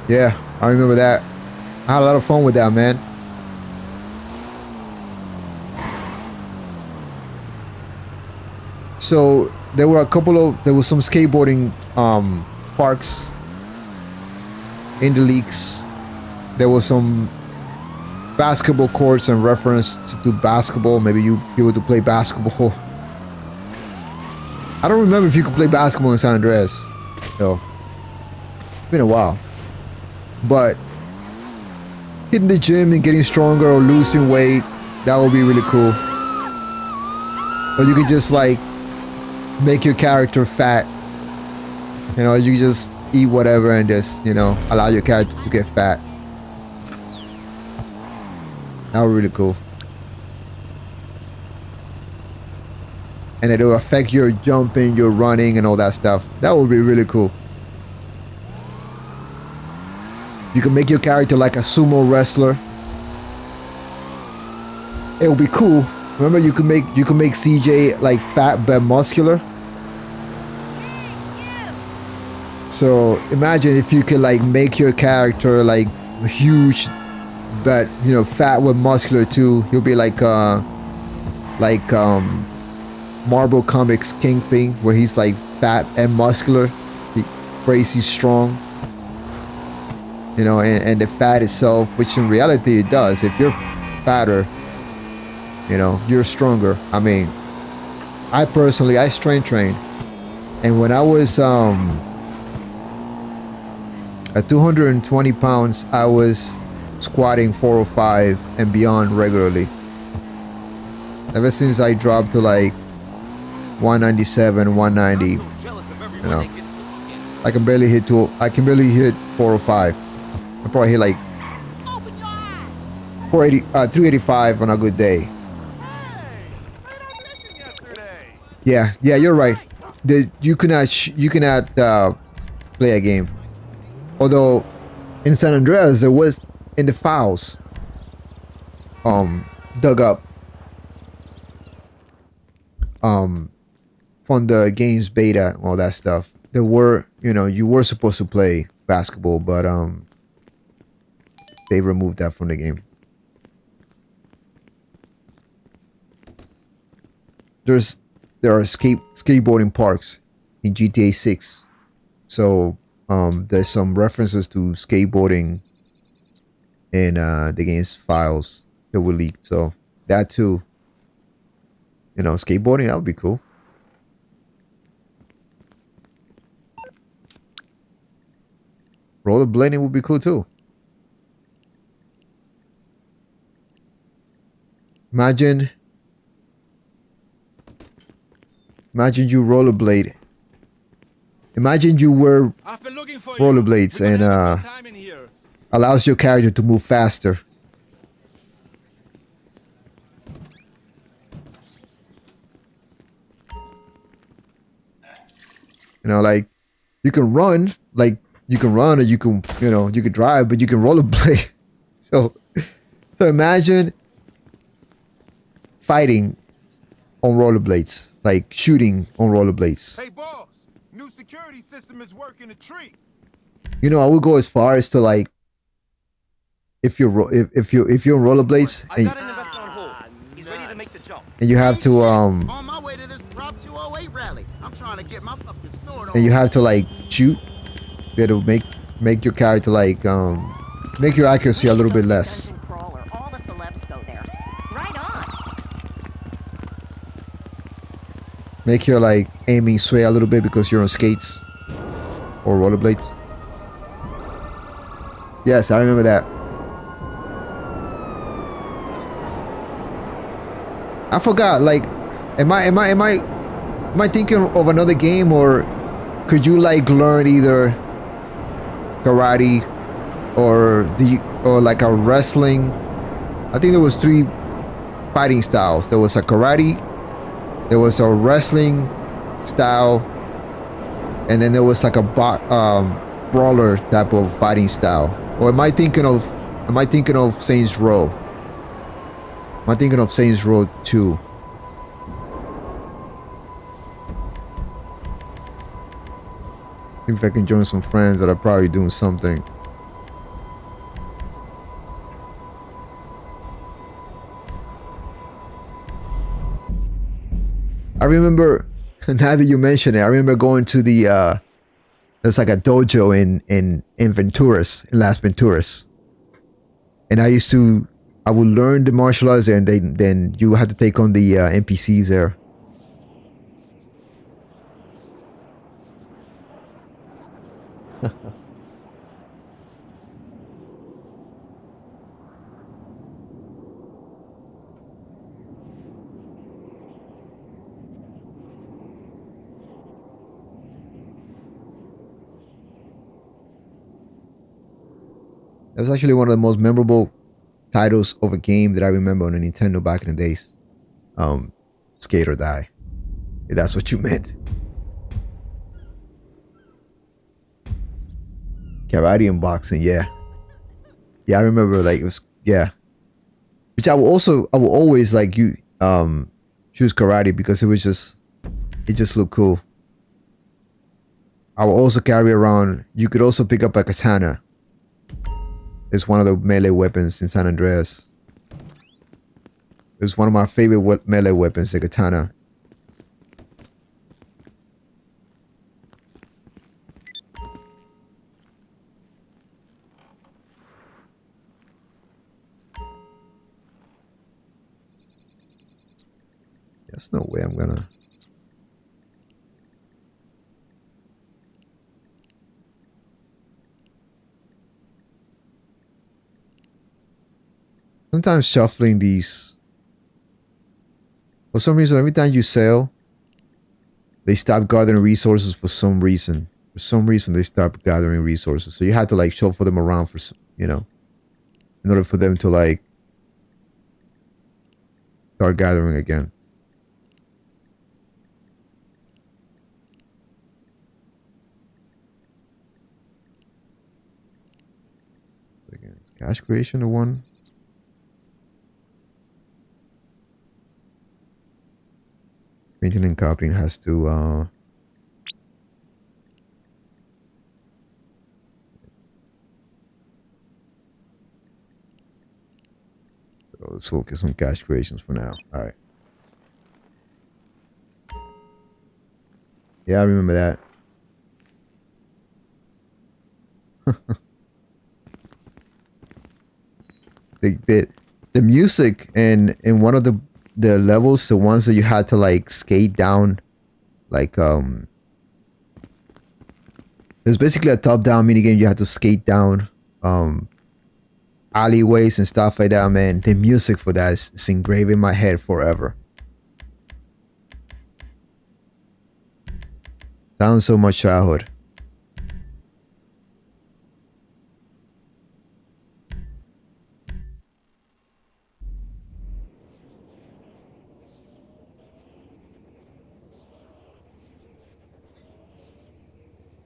[SPEAKER 1] yeah, I remember that. I had a lot of fun with that, man. So there was some skateboarding parks in the leaks. There was some basketball courts and reference to basketball. Maybe you able to play basketball. I don't remember if you could play basketball in San Andreas. No, it's been a while. But hitting the gym and getting stronger or losing weight, that would be really cool. Or you could just like make your character fat. You just eat whatever and just, allow your character to get fat. That would be really cool. And it will affect your jumping, your running, and all that stuff. That would be really cool. You can make your character like a sumo wrestler. It would be cool. Remember, you can make CJ like fat but muscular. So imagine if you could like make your character like huge, but fat with muscular too. He'll be like Marvel Comics Kingpin, where he's like fat and muscular, crazy strong. And the fat itself, which in reality it does. If you're fatter, you're stronger. I mean, I strength train, and when I was at 220 pounds, I was squatting 405 and beyond regularly. Ever since I dropped to like 197, 190, I can barely hit 405. I probably hit like 385 on a good day. Yeah, you're right. You cannot play a game. Although in San Andreas there was in the files dug up from the game's beta and all that stuff. There were, you were supposed to play basketball, but they removed that from the game. There are skateboarding parks in GTA 6. So there's some references to skateboarding in the game's files that were leaked. So that too, skateboarding, that would be cool. Rollerblading would be cool too. Imagine you rollerblade. Imagine you wear
[SPEAKER 4] I've been looking for
[SPEAKER 1] rollerblades and
[SPEAKER 4] time in here.
[SPEAKER 1] allows your character to move faster. You know, like you can run, or you can, you can drive, but you can rollerblade. So imagine fighting on rollerblades, like shooting on rollerblades.
[SPEAKER 7] Hey, boss. New security system is working a treat.
[SPEAKER 1] You know, I would go as far as to like, if you're if you're on rollerblades
[SPEAKER 8] I got an investor on hold. He's ready to make the jump.
[SPEAKER 1] and you have to
[SPEAKER 9] On my way to this Prop 208 rally. I'm trying to get my fucking snort on.
[SPEAKER 1] and you have to like shoot, that'll make your character like make your accuracy a little bit less.
[SPEAKER 3] Crawler. All the celebs go there. Right on.
[SPEAKER 1] Make your like aiming sway a little bit because you're on skates or rollerblades. Yes, I remember that. I forgot. Like, am I thinking of another game, or could you like learn either karate or like a wrestling? I think there was 3 fighting styles. There was a karate, there was a wrestling style, and then there was like a brawler type of fighting style. Or am I thinking of Saints Row? Am I thinking of Saints Row 2? If I can join some friends that are probably doing something. I remember, now that you mention it, I remember going to the there's like a dojo in Venturas, in Las Venturas. And I would learn the martial arts there, and then you had to take on the NPCs there. That was actually one of the most memorable titles of a game that I remember on a Nintendo back in the days. Skate or Die. If that's what you meant. Karate and boxing, yeah. Yeah, I remember like it was, yeah. Which I will always like choose karate because it just looked cool. I will also carry around, you could also pick up a katana. It's one of the melee weapons in San Andreas. It's one of my favorite melee weapons, the katana. There's no way I'm gonna... Sometimes shuffling these, for some reason, every time you sell, they stop gathering resources for some reason. For some reason, they stop gathering resources. So you have to like shuffle them around for, in order for them to like start gathering again. So again, is cash creation the one? Printing and copying has to so let's focus on cash creations for now. All right. Yeah, I remember that. The music in one of the levels, the ones that you had to like skate down, like there's basically a top-down minigame. You had to skate down alleyways and stuff like that, man. The music for that is engraved in my head forever. Sounds so much childhood.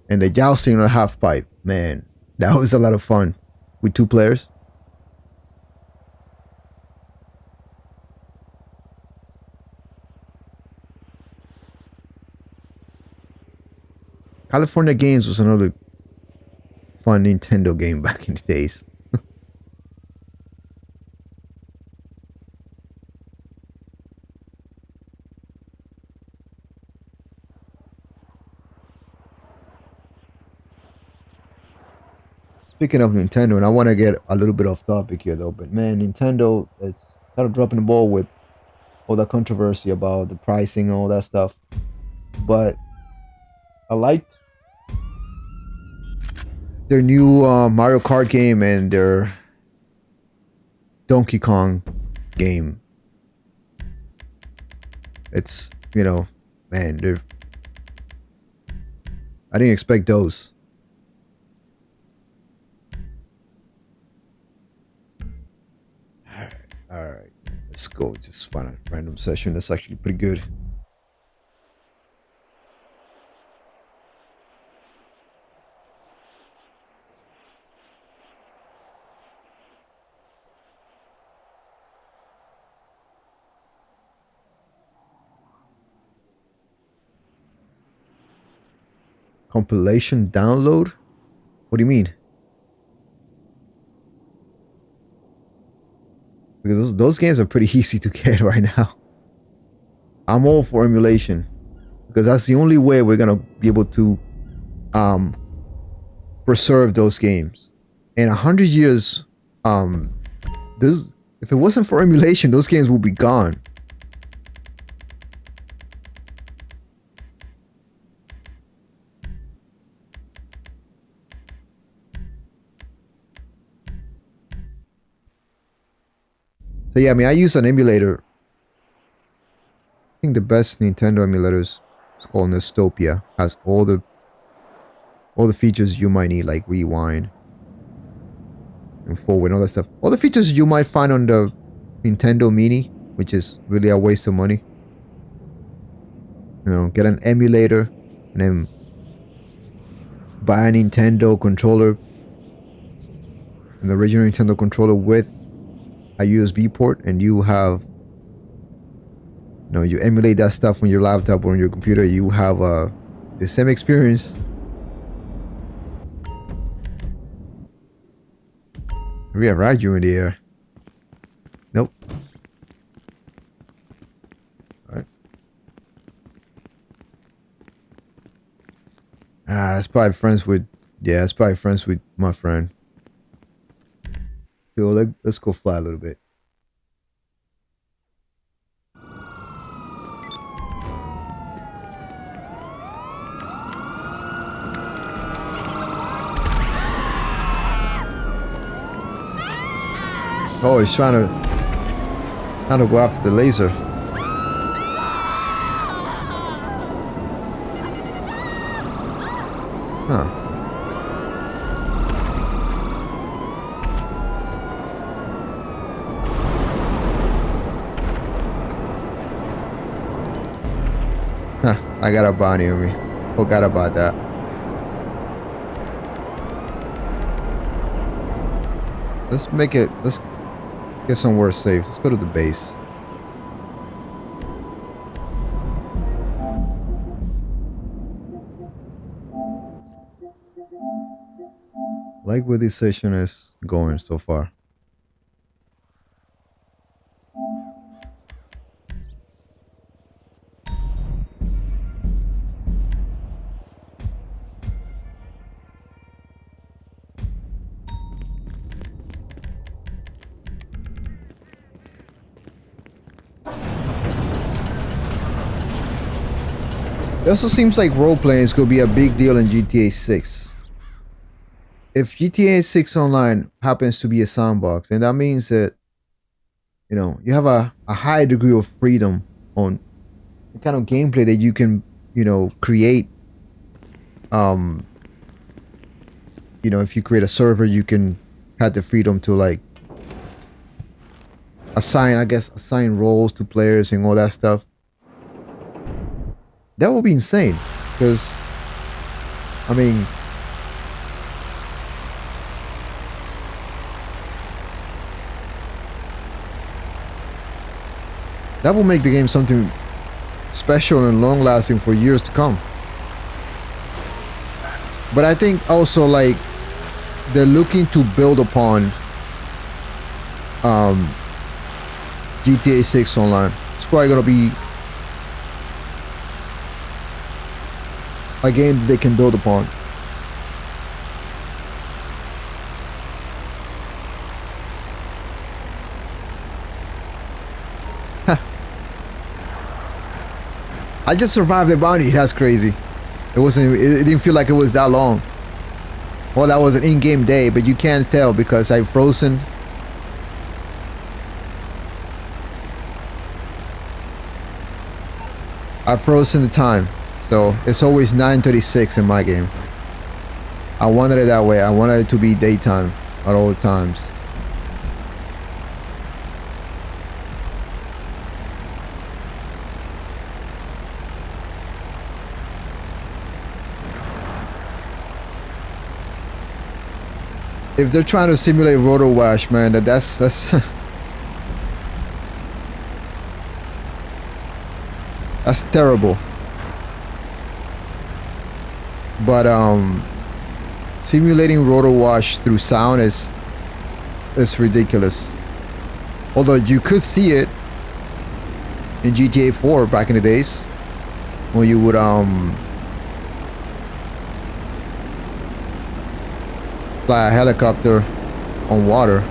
[SPEAKER 1] And the jousting on a half pipe, man, that was a lot of fun with 2 players. California Games was another fun Nintendo game back in the days. Speaking of Nintendo, and I want to get a little bit off topic here though, but man, Nintendo is kind of dropping the ball with all that controversy about the pricing and all that stuff. But I liked their new Mario Kart game and their Donkey Kong game. It's, you know, man, I didn't expect those. All right, let's go. Just find a random session that's actually pretty good. Compilation download? What do you mean? Because those games are pretty easy to get right now. I'm all for emulation because that's the only way we're gonna be able to preserve those games. In 100 years, if it wasn't for emulation, those games would be gone. So yeah, I mean, I use an emulator. I think the best Nintendo emulators is called Nostopia. Has all the features you might need, like rewind and forward and all that stuff. All the features you might find on the Nintendo Mini, which is really a waste of money. You know, get an emulator and then buy a Nintendo controller, an original Nintendo controller with a USB port, and you have, you know, you emulate that stuff on your laptop or on your computer. You have the same experience. We have radio in the air. Nope. All right. It's probably friends with. Yeah, it's probably friends with my friend. Yo, let's go fly a little bit. Oh, he's trying to go after the laser. Huh. I got a bounty on me. Forgot about that. Let's get somewhere safe. Let's go to the base. Like where this session is going so far. It also seems like role-playing is going to be a big deal in GTA 6. If GTA 6 Online happens to be a sandbox, then that means that, you know, you have a high degree of freedom on the kind of gameplay that you can, you know, create you know, if you create a server, you can have the freedom to like assign roles to players and all that stuff. That would be insane, because I mean, that will make the game something special and long lasting for years to come. But I think also like they're looking to build upon GTA 6 Online. It's probably gonna be a game that they can build upon. I just survived the bounty. That's crazy. It didn't feel like it was that long. Well, that was an in-game day, but you can't tell because I've frozen. I've frozen the time. So it's always 9:36 in my game. I wanted it that way. I wanted it to be daytime at all times. If they're trying to simulate Roto Wash, man, that's that's terrible. But simulating Roto Wash through sound is ridiculous. Although you could see it in GTA 4 back in the days, when you would fly a helicopter on water.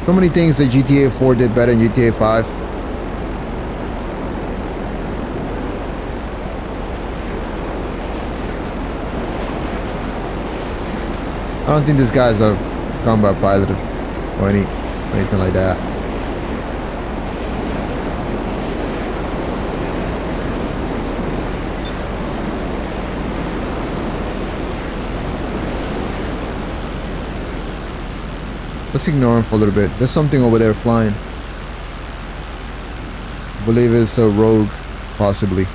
[SPEAKER 1] So many things that GTA 4 did better than GTA 5. I don't think this guy's a combat pilot or anything like that. Let's ignore him for a little bit. There's something over there flying. I believe it's a rogue, possibly.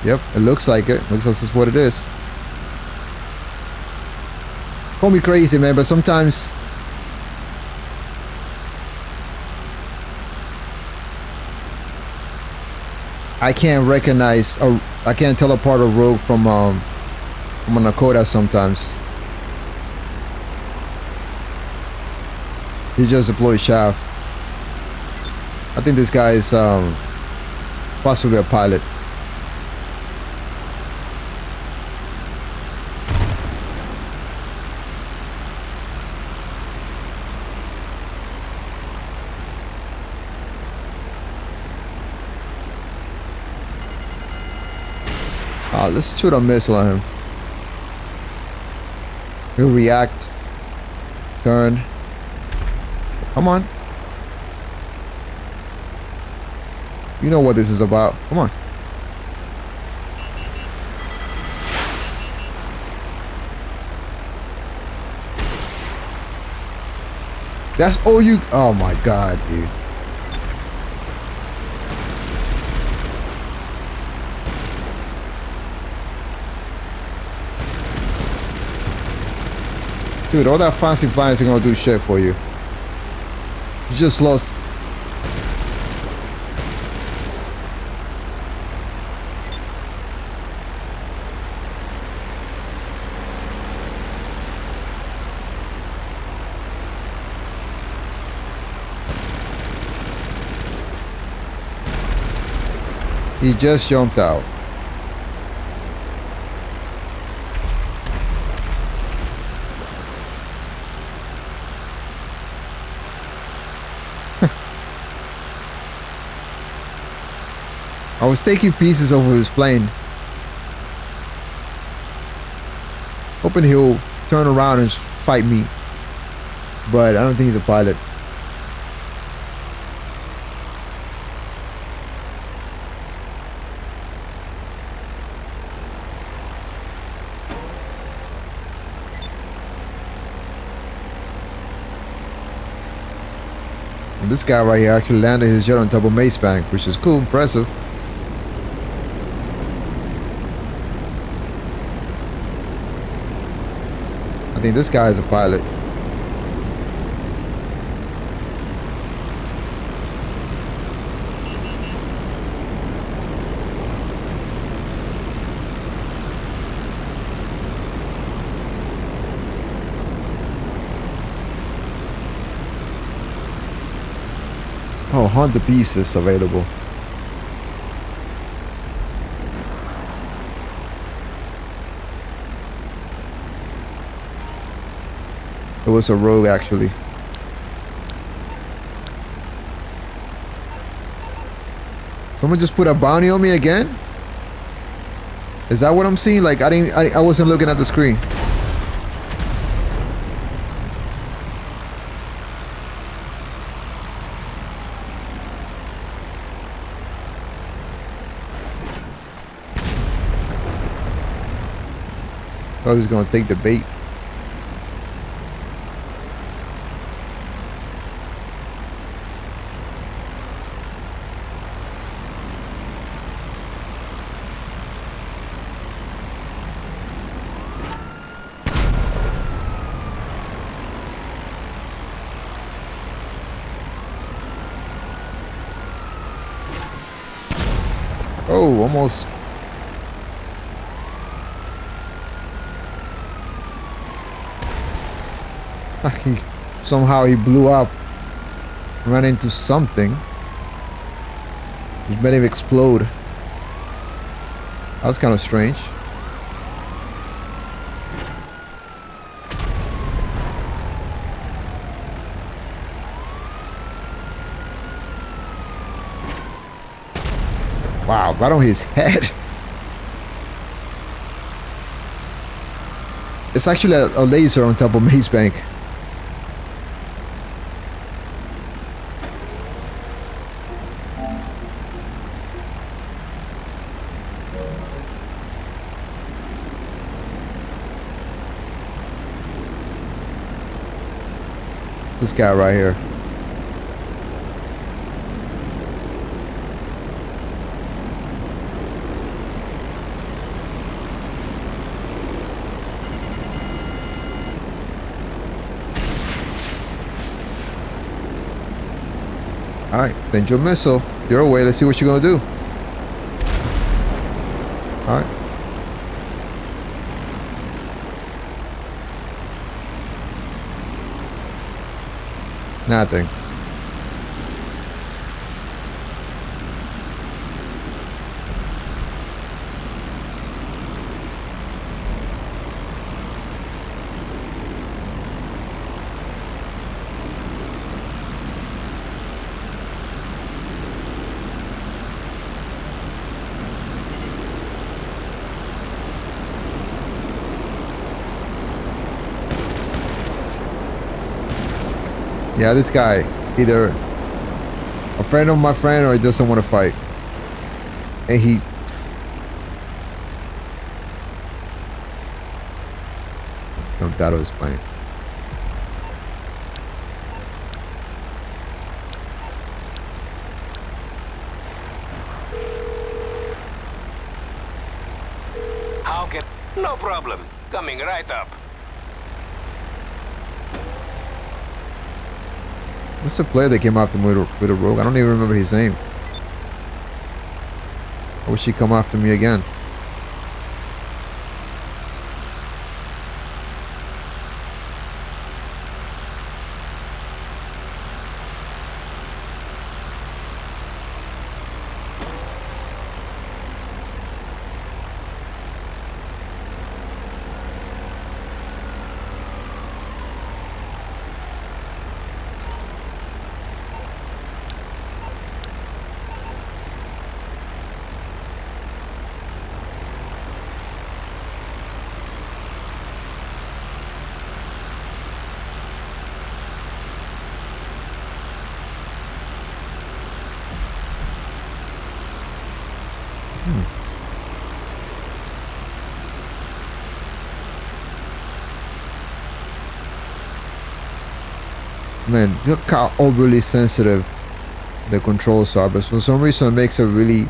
[SPEAKER 1] Yep, it looks like it. Looks like that's what it is. Call me crazy, man, but sometimes I can't recognize, or I can't tell apart a rogue from a Nakota sometimes. He just deployed shaft. I think this guy is possibly a pilot. Let's shoot a missile at him. He'll react. Turn. Come on. You know what this is about. Come on. That's all you... Oh my god, dude. Dude, all that fancy flying isn't gonna do shit for you. You just lost. He just jumped out. I was taking pieces over his plane, hoping he'll turn around and fight me, but I don't think he's a pilot. And this guy right here actually landed his jet on top of Mace Bank, which is cool, impressive. I think this guy is a pilot. Oh, Honda Beast is available. It was a rogue actually. Someone just put a bounty on me again? Is that what I'm seeing? Like I wasn't looking at the screen. I was gonna take the bait. Oh, almost. Somehow he blew up, ran into something, which made him explode. That was kind of strange. Wow, right on his head. It's actually a laser on top of Maze Bank. This guy right here. Alright, send your missile your way. Let's see what you're gonna do. Alright. Nothing. Yeah, this guy, either a friend of my friend or he doesn't want to fight. And he... jumped out of his plane.
[SPEAKER 8] How can... No problem. Coming right up.
[SPEAKER 1] What's the player that came after me with a rogue? I don't even remember his name. I wish he'd come after me again. Man, look how overly sensitive the controls are, but for some reason it makes it really,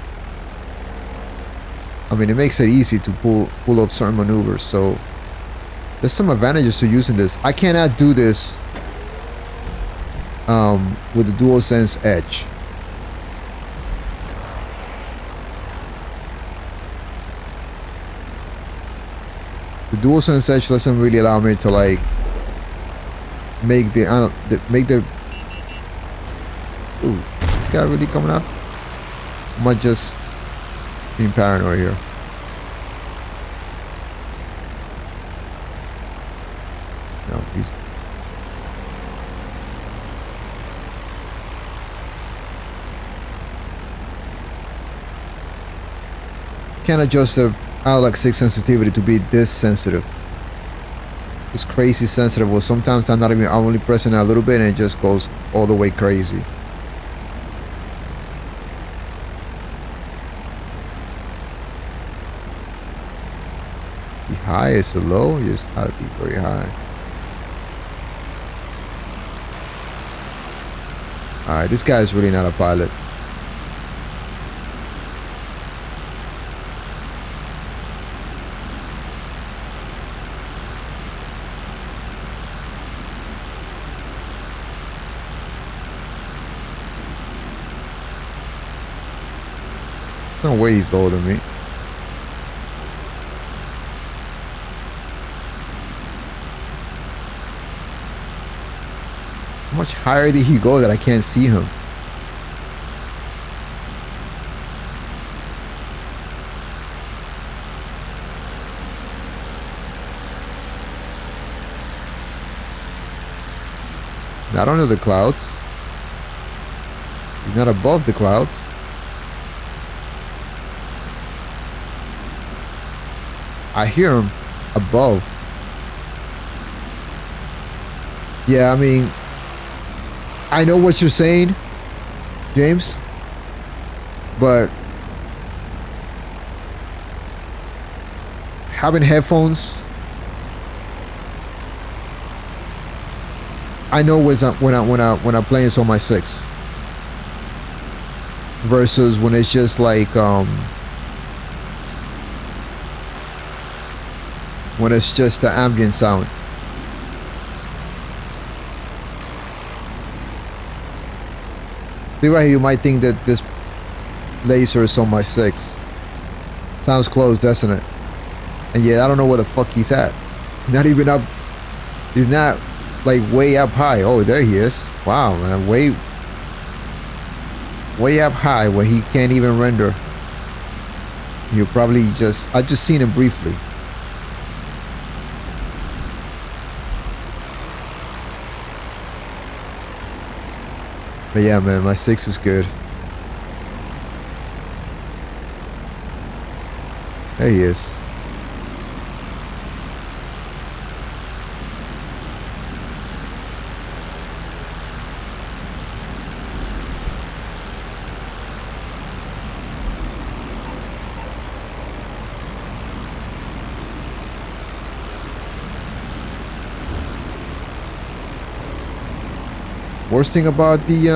[SPEAKER 1] I mean, it makes it easy to pull off certain maneuvers. So there's some advantages to using this. I cannot do this with the DualSense Edge. The DualSense Edge doesn't really allow me to like make the ooh, this guy really coming out? Am I just being paranoid here? No, he's can't adjust the Analog 6 sensitivity to be this sensitive. It's crazy sensitive. Well, sometimes I'm only pressing a little bit and it just goes all the way crazy. Be high, is it low? You just have to be very high. Alright, this guy is really not a pilot. No way he's lower than me. How much higher did he go that I can't see him? Not under the clouds. He's not above the clouds. I hear him above. Yeah, I mean, I know what you're saying, James, but having headphones, I know when I'm playing this on my 6 versus when it's just like when it's just the ambient sound. See right here, you might think that this laser is on my 6. Sounds close, doesn't it? And yet I don't know where the fuck he's at. Not even up. He's not like way up high. Oh, there he is. Wow, man, way up high where he can't even render. You probably I just seen him briefly. But yeah, man, my 6 is good. There he is. Worst thing about the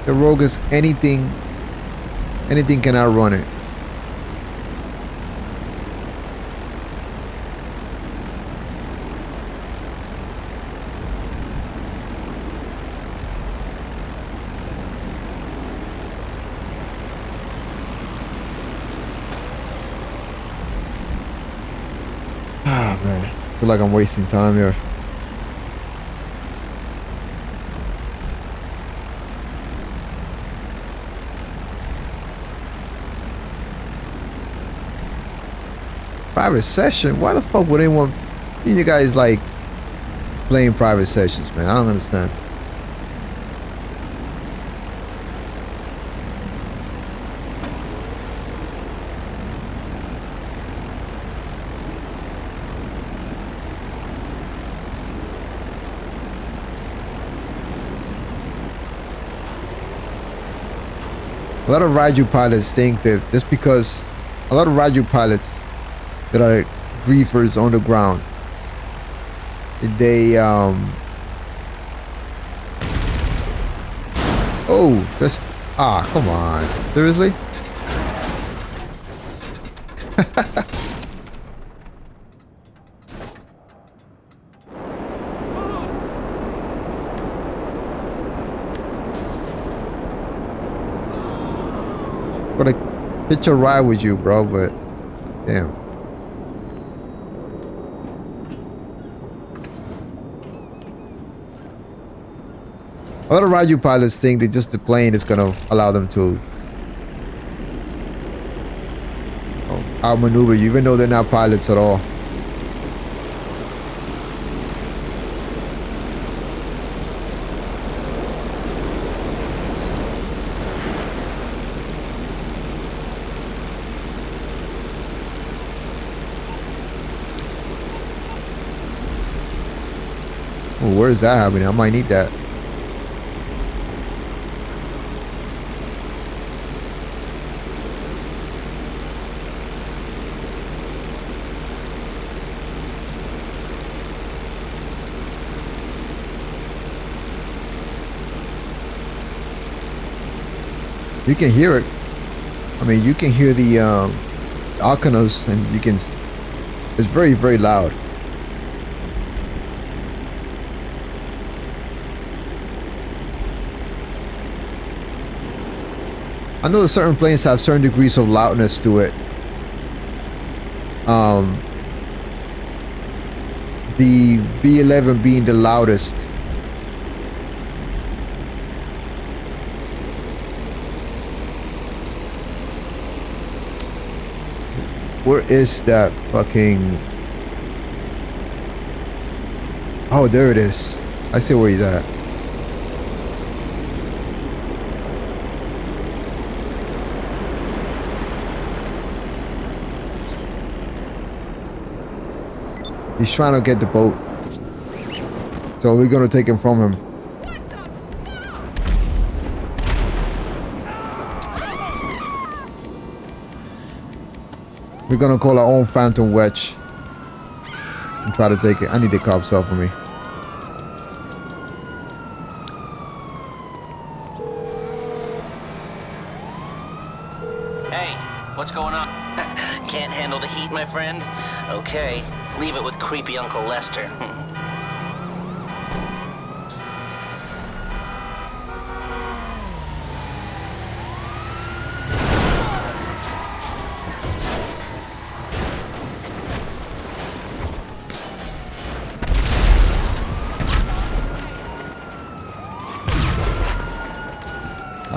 [SPEAKER 1] Rogue is anything can outrun it. Ah, man, I feel like I'm wasting time here. Private session? Why the fuck would anyone? You guys like playing private sessions, man? I don't understand. A lot of Raiju pilots think that just because a lot of Raiju pilots that are griefers on the ground, they Oh, that's... Ah, come on. Seriously? Gonna hitch a ride with you, bro, but... Damn. A lot of Raju pilots think that just the plane is gonna allow them to outmaneuver you, even though they're not pilots at all. Oh, where is that happening? I might need that. You can hear it. I mean, you can hear the Alcanos, and you can... It's very, very loud. I know that certain planes have certain degrees of loudness to it. The B-11 being the loudest. Where is that fucking... Oh, there it is. I see where he's at. He's trying to get the boat. So we're gonna take him from him. We're gonna call our own phantom wedge and try to take it. I need the cops help for me.
[SPEAKER 10] Hey, what's going on? Can't handle the heat, my friend? Okay, leave it with creepy Uncle Lester.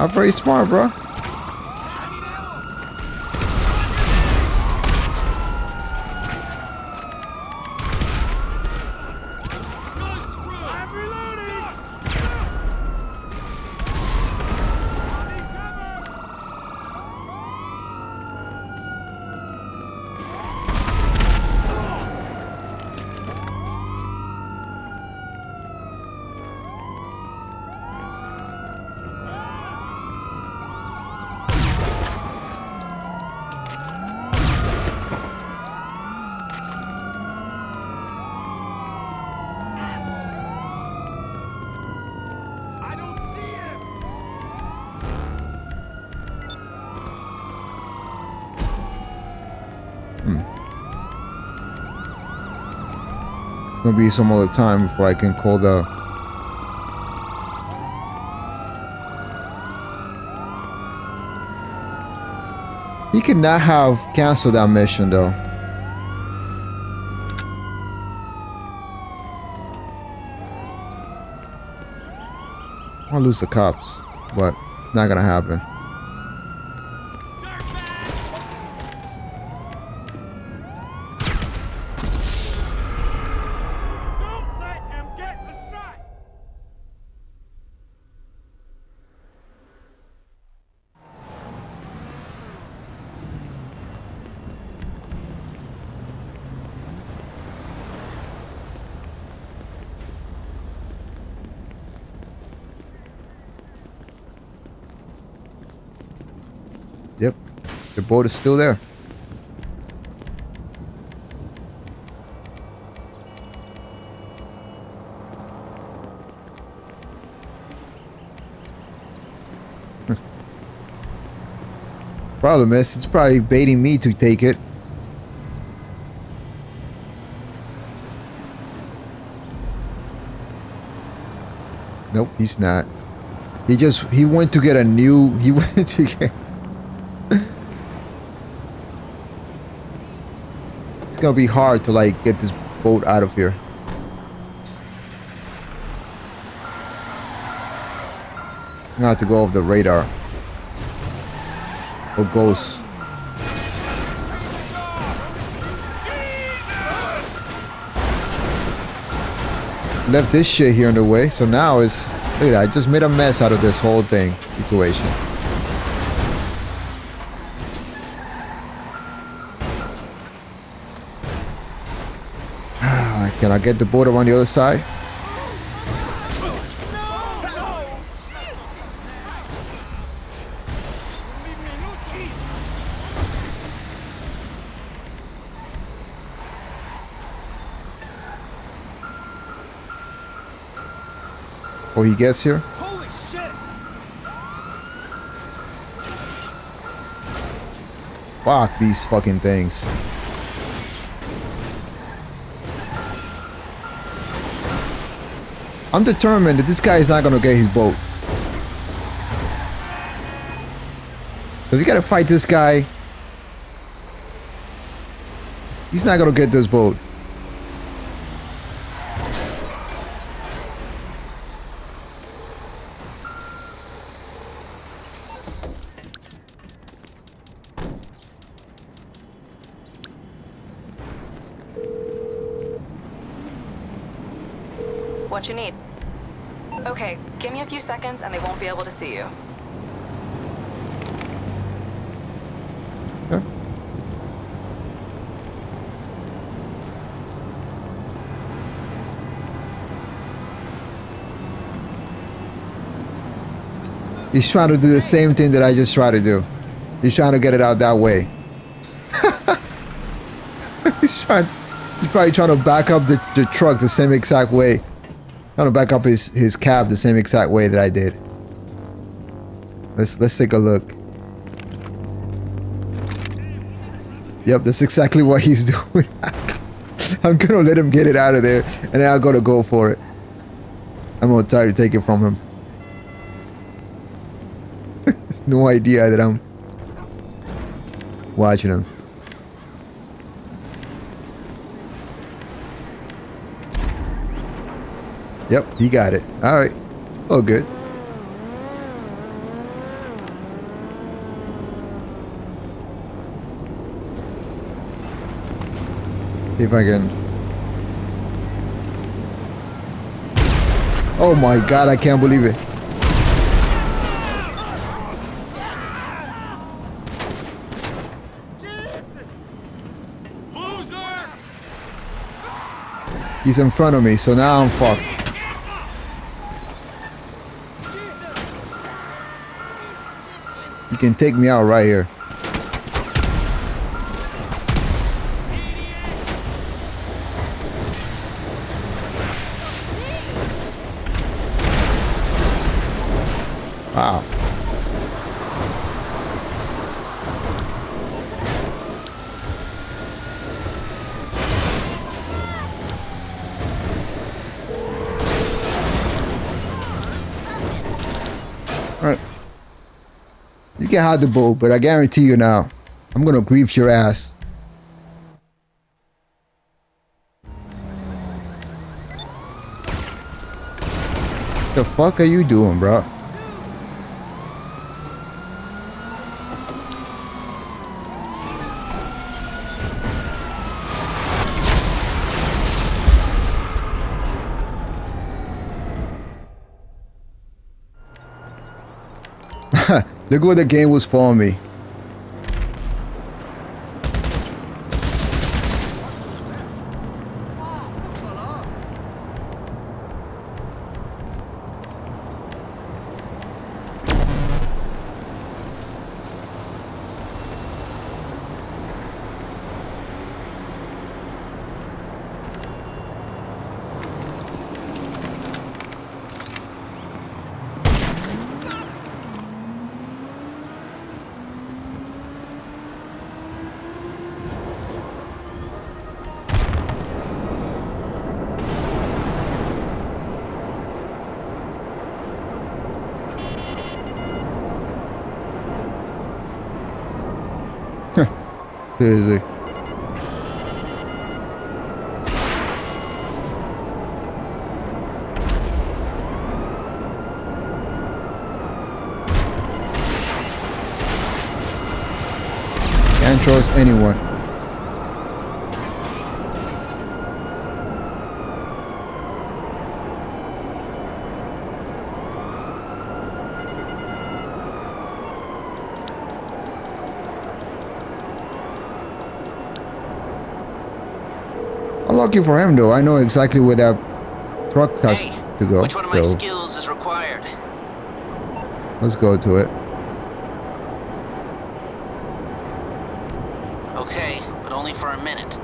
[SPEAKER 1] I'm very smart, bro. Gonna be some other time before I can call the... He could not have canceled that mission though. I'll lose the cops, but not gonna happen. Yep, the boat is still there. Problem is, it's probably baiting me to take it. Nope, he's not. He went to get a new, he went to get... It's gonna be hard to like get this boat out of here. I'm gonna have to go off the radar. Or ghosts. Left this shit here in the way, so now it's... Look at that, I just made a mess out of this whole thing, situation. Can I get the boat around the other side? Oh, he gets here?
[SPEAKER 6] Holy shit!
[SPEAKER 1] Fuck these fucking things. I'm determined that this guy is not gonna get his boat. If you gotta fight this guy, he's not gonna get this boat.
[SPEAKER 11] What you need? Okay, give me a few seconds and they won't be able to see you.
[SPEAKER 1] Huh? He's trying to do the same thing that I just tried to do. He's trying to get it out that way. He's probably trying to back up the truck the same exact way. Trying to back up his cab the same exact way that I did. Let's take a look. Yep, that's exactly what he's doing. I'm gonna let him get it out of there, and then I'm gonna go for it. I'm gonna try to take it from him. There's no idea that I'm watching him. Yep, he got it. Alright. Oh, good. See if I can... Oh my god, I can't believe it. He's in front of me, so now I'm fucked. You can take me out right here. Wow. Alright. You can have the boat, but I guarantee you now, I'm gonna grief your ass. What the fuck are you doing, bro? Look what the game will spawn me. Seriously. Can't trust anyone. Lucky for him though, I know exactly where that truck has to go.
[SPEAKER 10] Which one of my skills is required?
[SPEAKER 1] Let's go to it.
[SPEAKER 10] Okay, but only for a minute.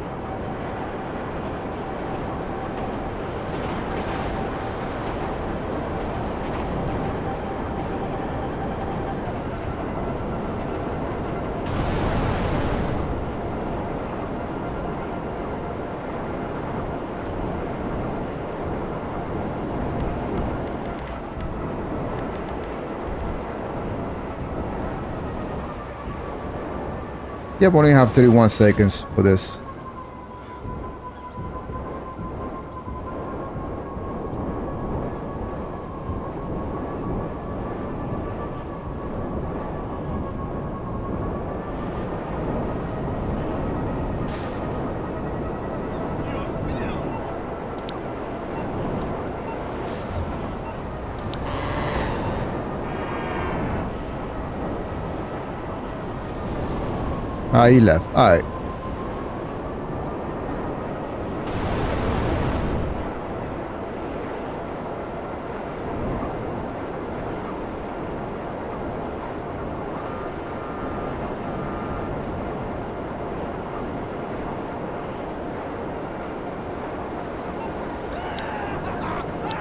[SPEAKER 1] Yep, only have 31 seconds for this. Ah, he left. All right.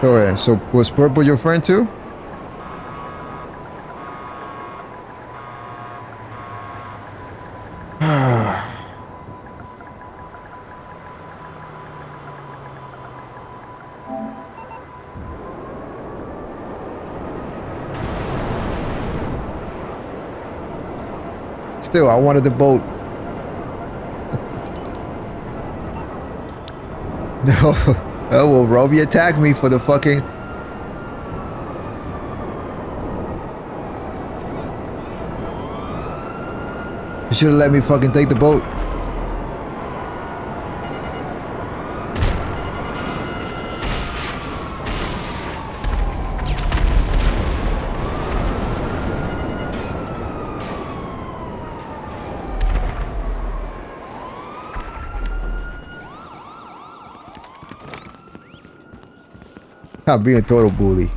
[SPEAKER 1] Oh yeah. So was Purple your friend too? Still, I wanted the boat. No. Oh, well, Robbie attacked me for the fucking... You should have let me fucking take the boat. I'm being a total bully.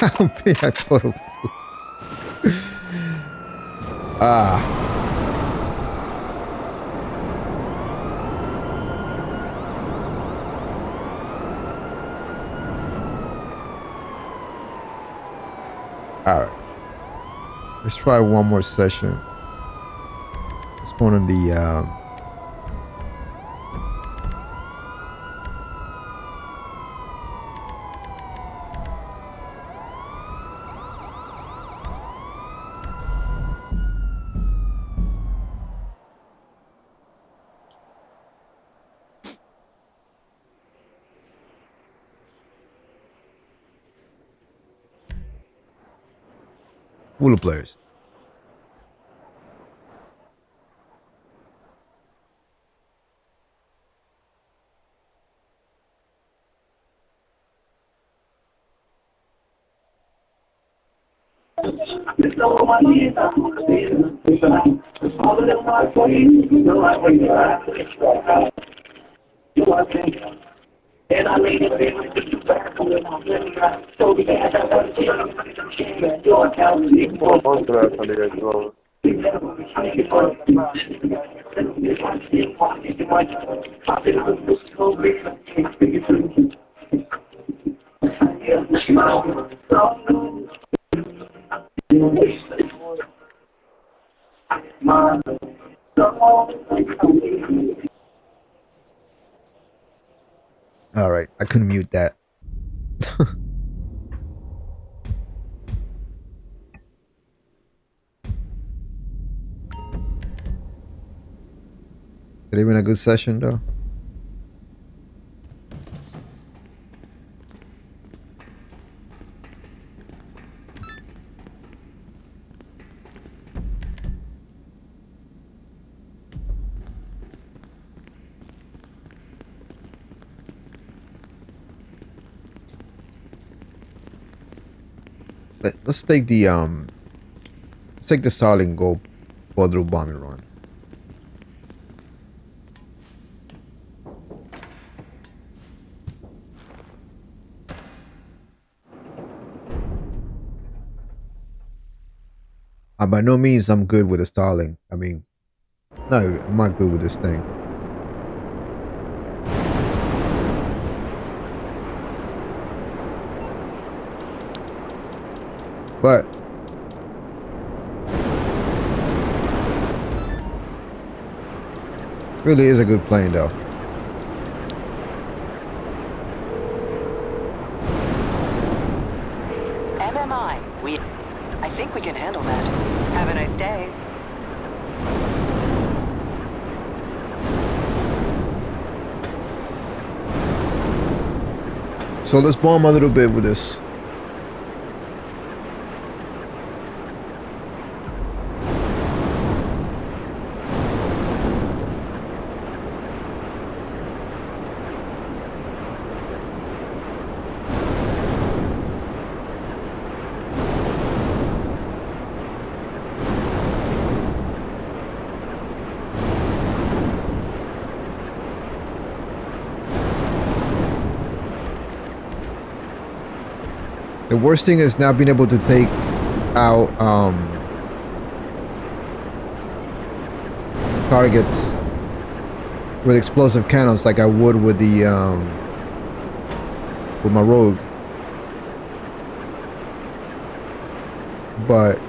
[SPEAKER 1] I'm being a total bully. Ah. All right. Let's try one more session. Let's put on the full of players.
[SPEAKER 12] And I laid it there with you back on my belly. So we had that one shit. Your account is
[SPEAKER 1] All right, I couldn't mute that. Did it been a good session though? Let's take the Starling and go for a little bombing run. By no means I'm good with the Starling. I mean, no, I'm not good with this thing. But really is a good plane though.
[SPEAKER 3] MMI, I think we can handle that. Have a nice day.
[SPEAKER 1] So let's bomb a little bit with this. The worst thing is not being able to take out targets with explosive cannons like I would with the with my rogue. But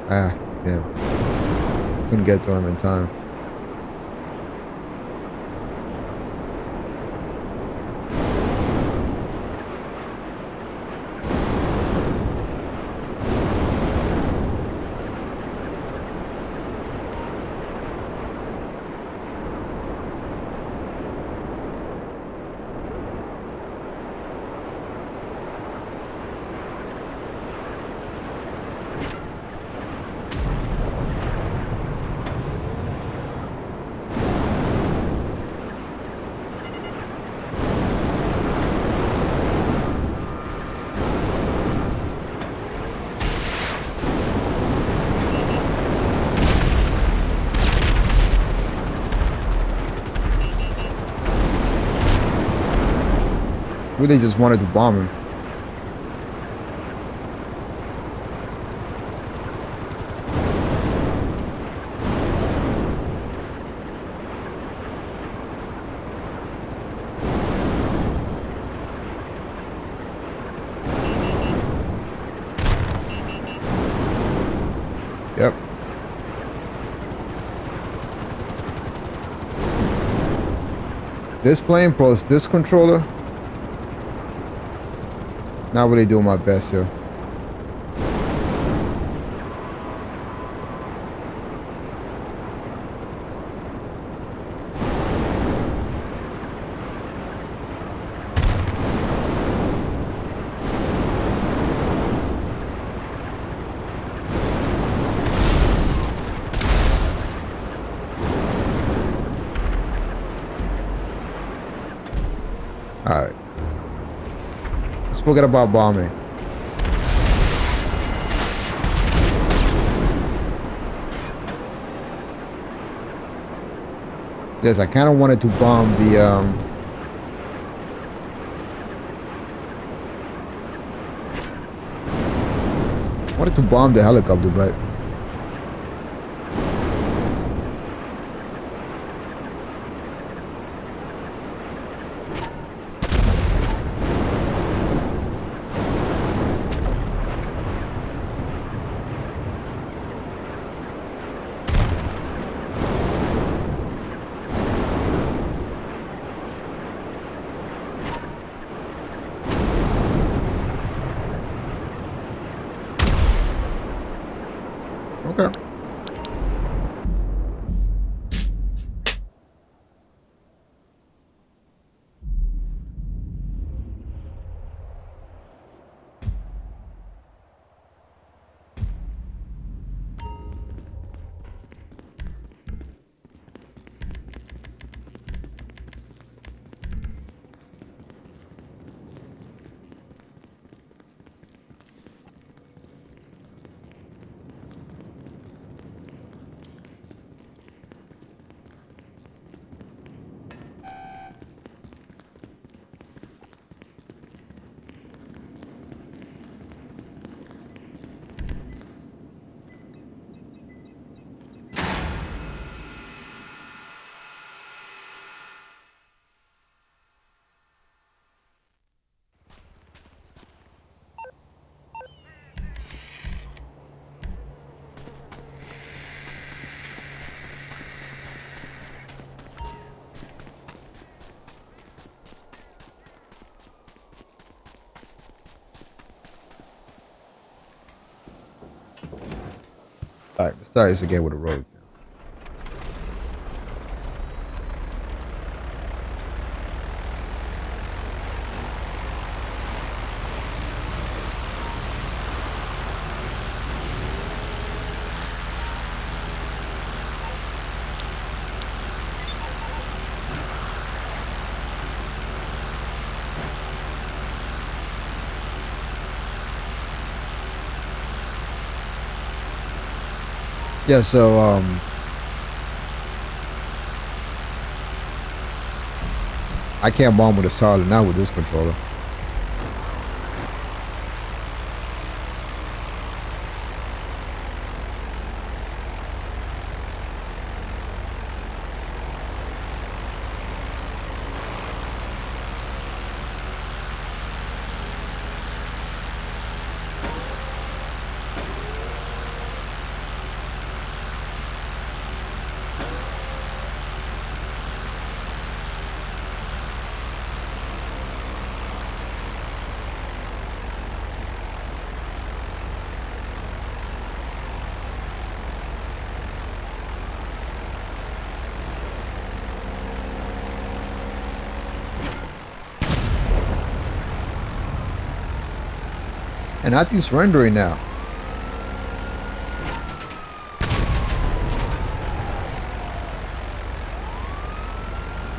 [SPEAKER 1] damn. Couldn't get to him in time. Really just wanted to bomb him. Yep. This plane plus this controller. Not really doing my best here. All right. Let's forget about bombing. Yes, I kind of wanted to bomb the helicopter, but Okay. All right, let's start this again with a road. Yeah, so I can't bomb with a solid now with this controller. And nothing's rendering now.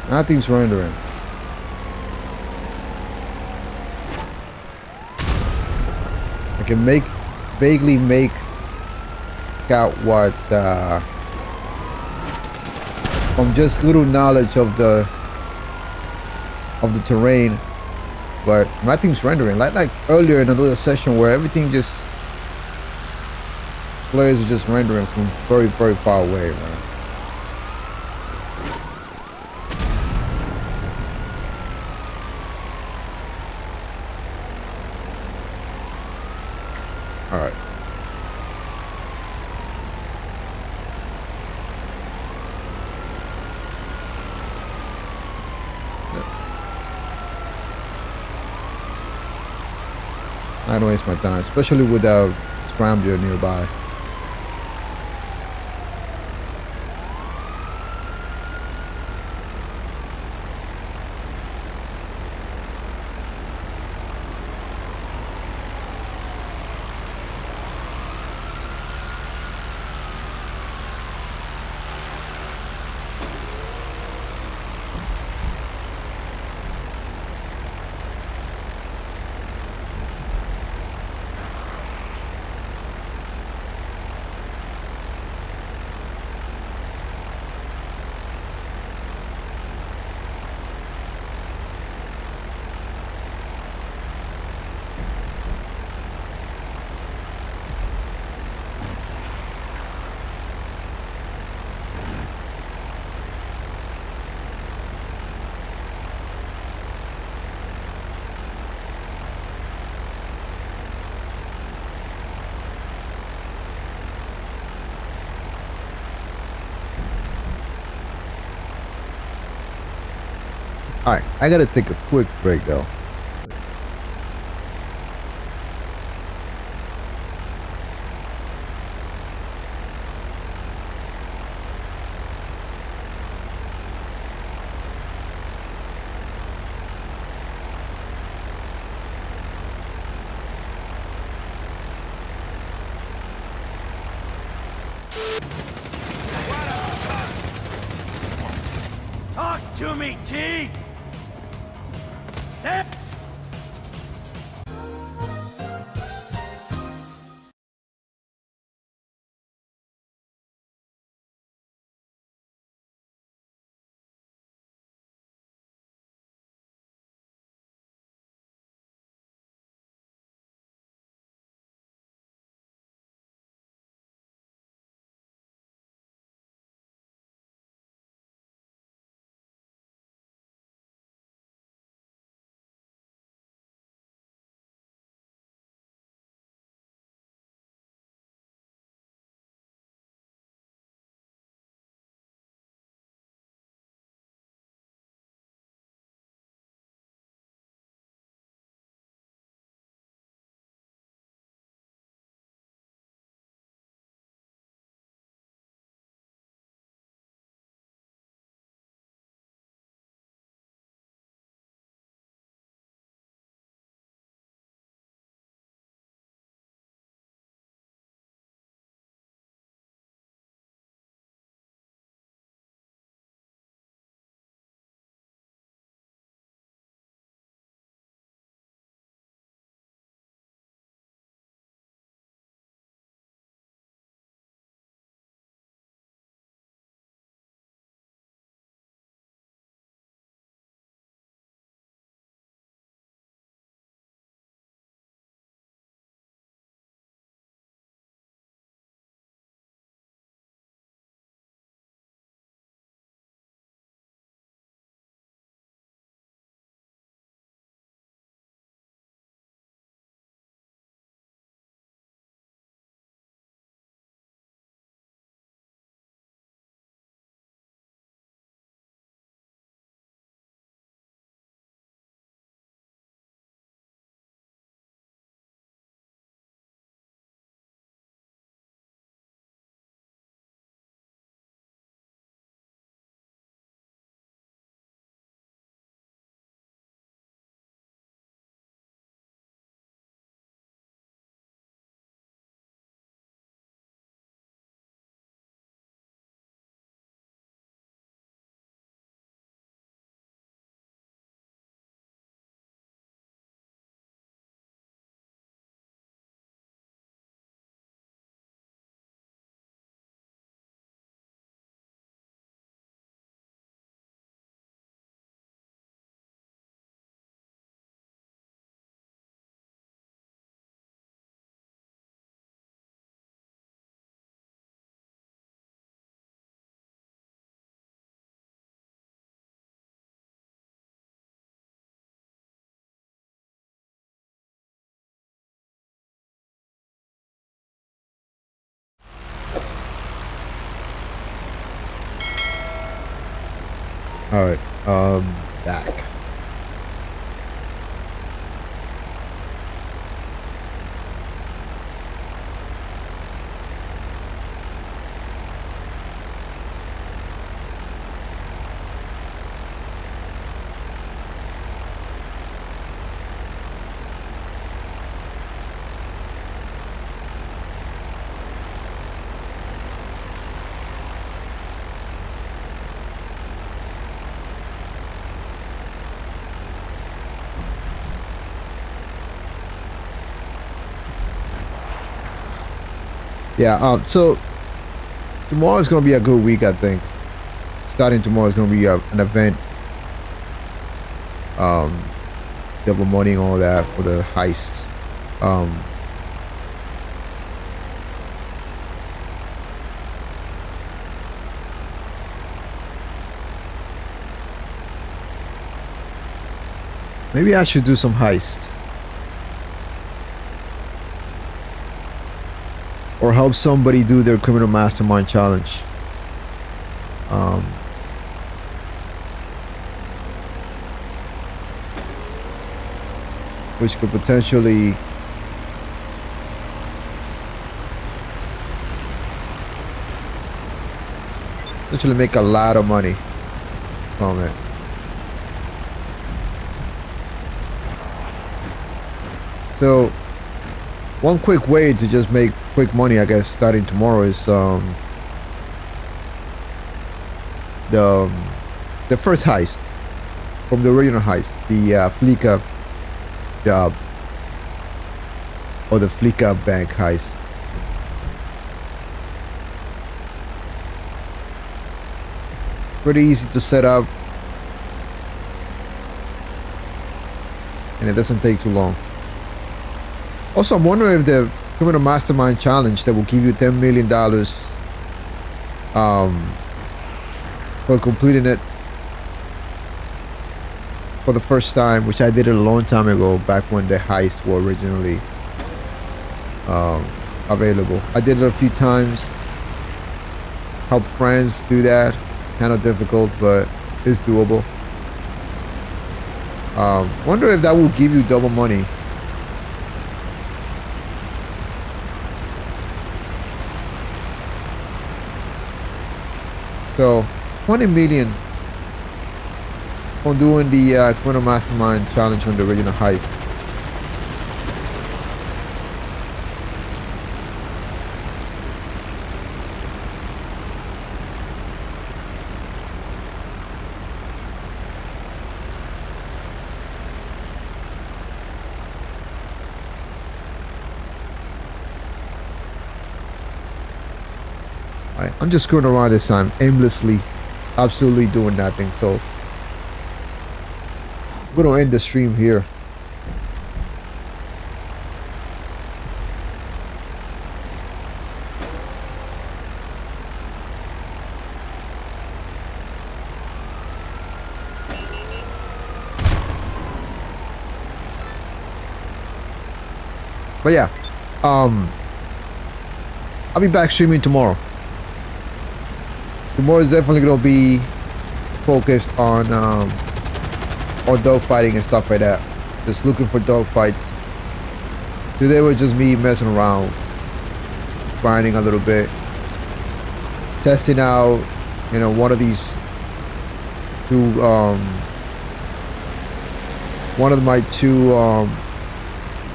[SPEAKER 1] Nothing's rendering. I can vaguely make out what from just little knowledge of the terrain, but nothing's rendering. Like earlier in another session where everything just players are just rendering from very, very far away, man. All right. I don't waste my time, especially with a scrambler nearby. Alright, I gotta take a quick break though.
[SPEAKER 9] to me, T!
[SPEAKER 1] All right, back. Yeah, so tomorrow is gonna be a good week, I think. Starting tomorrow is gonna be an event. Double money and all that for the heist. Maybe I should do some heist. Or help somebody do their criminal mastermind challenge. Which could potentially make a lot of money from it. So one quick way to just make quick money, I guess, starting tomorrow is the first heist from the original heist, the Fleeca job, or the Fleeca bank heist. Pretty easy to set up, and it doesn't take too long. Also, I'm wondering if the Criminal Mastermind Challenge that will give you $10 million for completing it for the first time, which I did it a long time ago, back when the heists were originally available. I did it a few times, helped friends do that. Kind of difficult, but it's doable. Wonder if that will give you double money. So 20 million on doing the Criminal Mastermind Challenge on the original heist. I'm just screwing around this time, aimlessly, absolutely doing nothing. So we're gonna end the stream here. But yeah, I'll be back streaming tomorrow. Tomorrow is definitely gonna be focused on dogfighting and stuff like that. Just looking for dogfights. Today was just me messing around, grinding a little bit, testing out, you know, one of these two, one of my two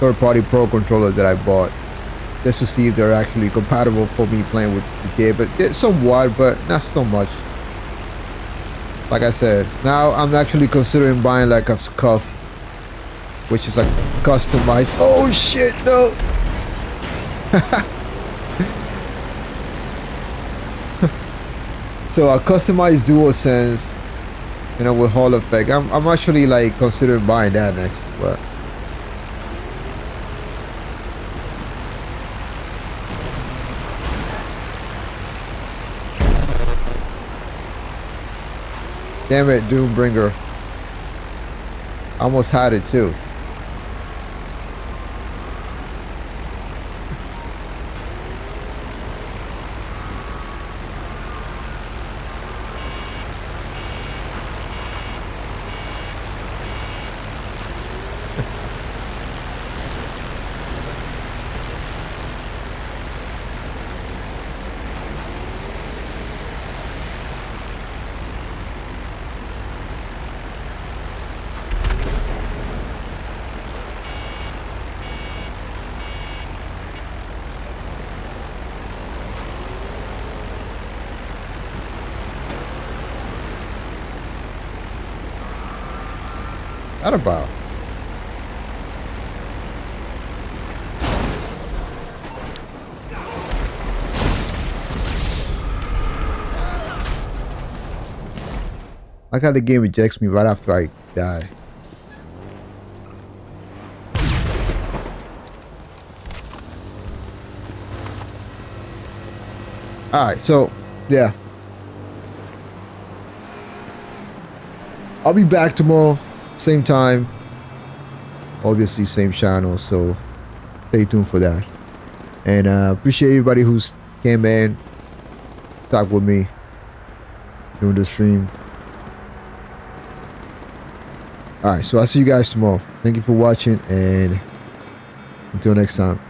[SPEAKER 1] third-party pro controllers that I bought, just to see if they're actually compatible for me playing with GTA. But it's somewhat, but not so much. Like I said, now I'm actually considering buying like a scuff, which is like customized. Oh shit, no. So a customized DualSense, you know, with Hall effect. I'm actually like considering buying that next, but damn it, Doombringer. Almost had it too. That about. I got the game ejects me right after I die. Alright, so yeah. I'll be back tomorrow. Same time, obviously same channel, so stay tuned for that. And appreciate everybody who's came in, stuck with me doing the stream. All right, so I'll see you guys tomorrow. Thank you for watching, and until next time.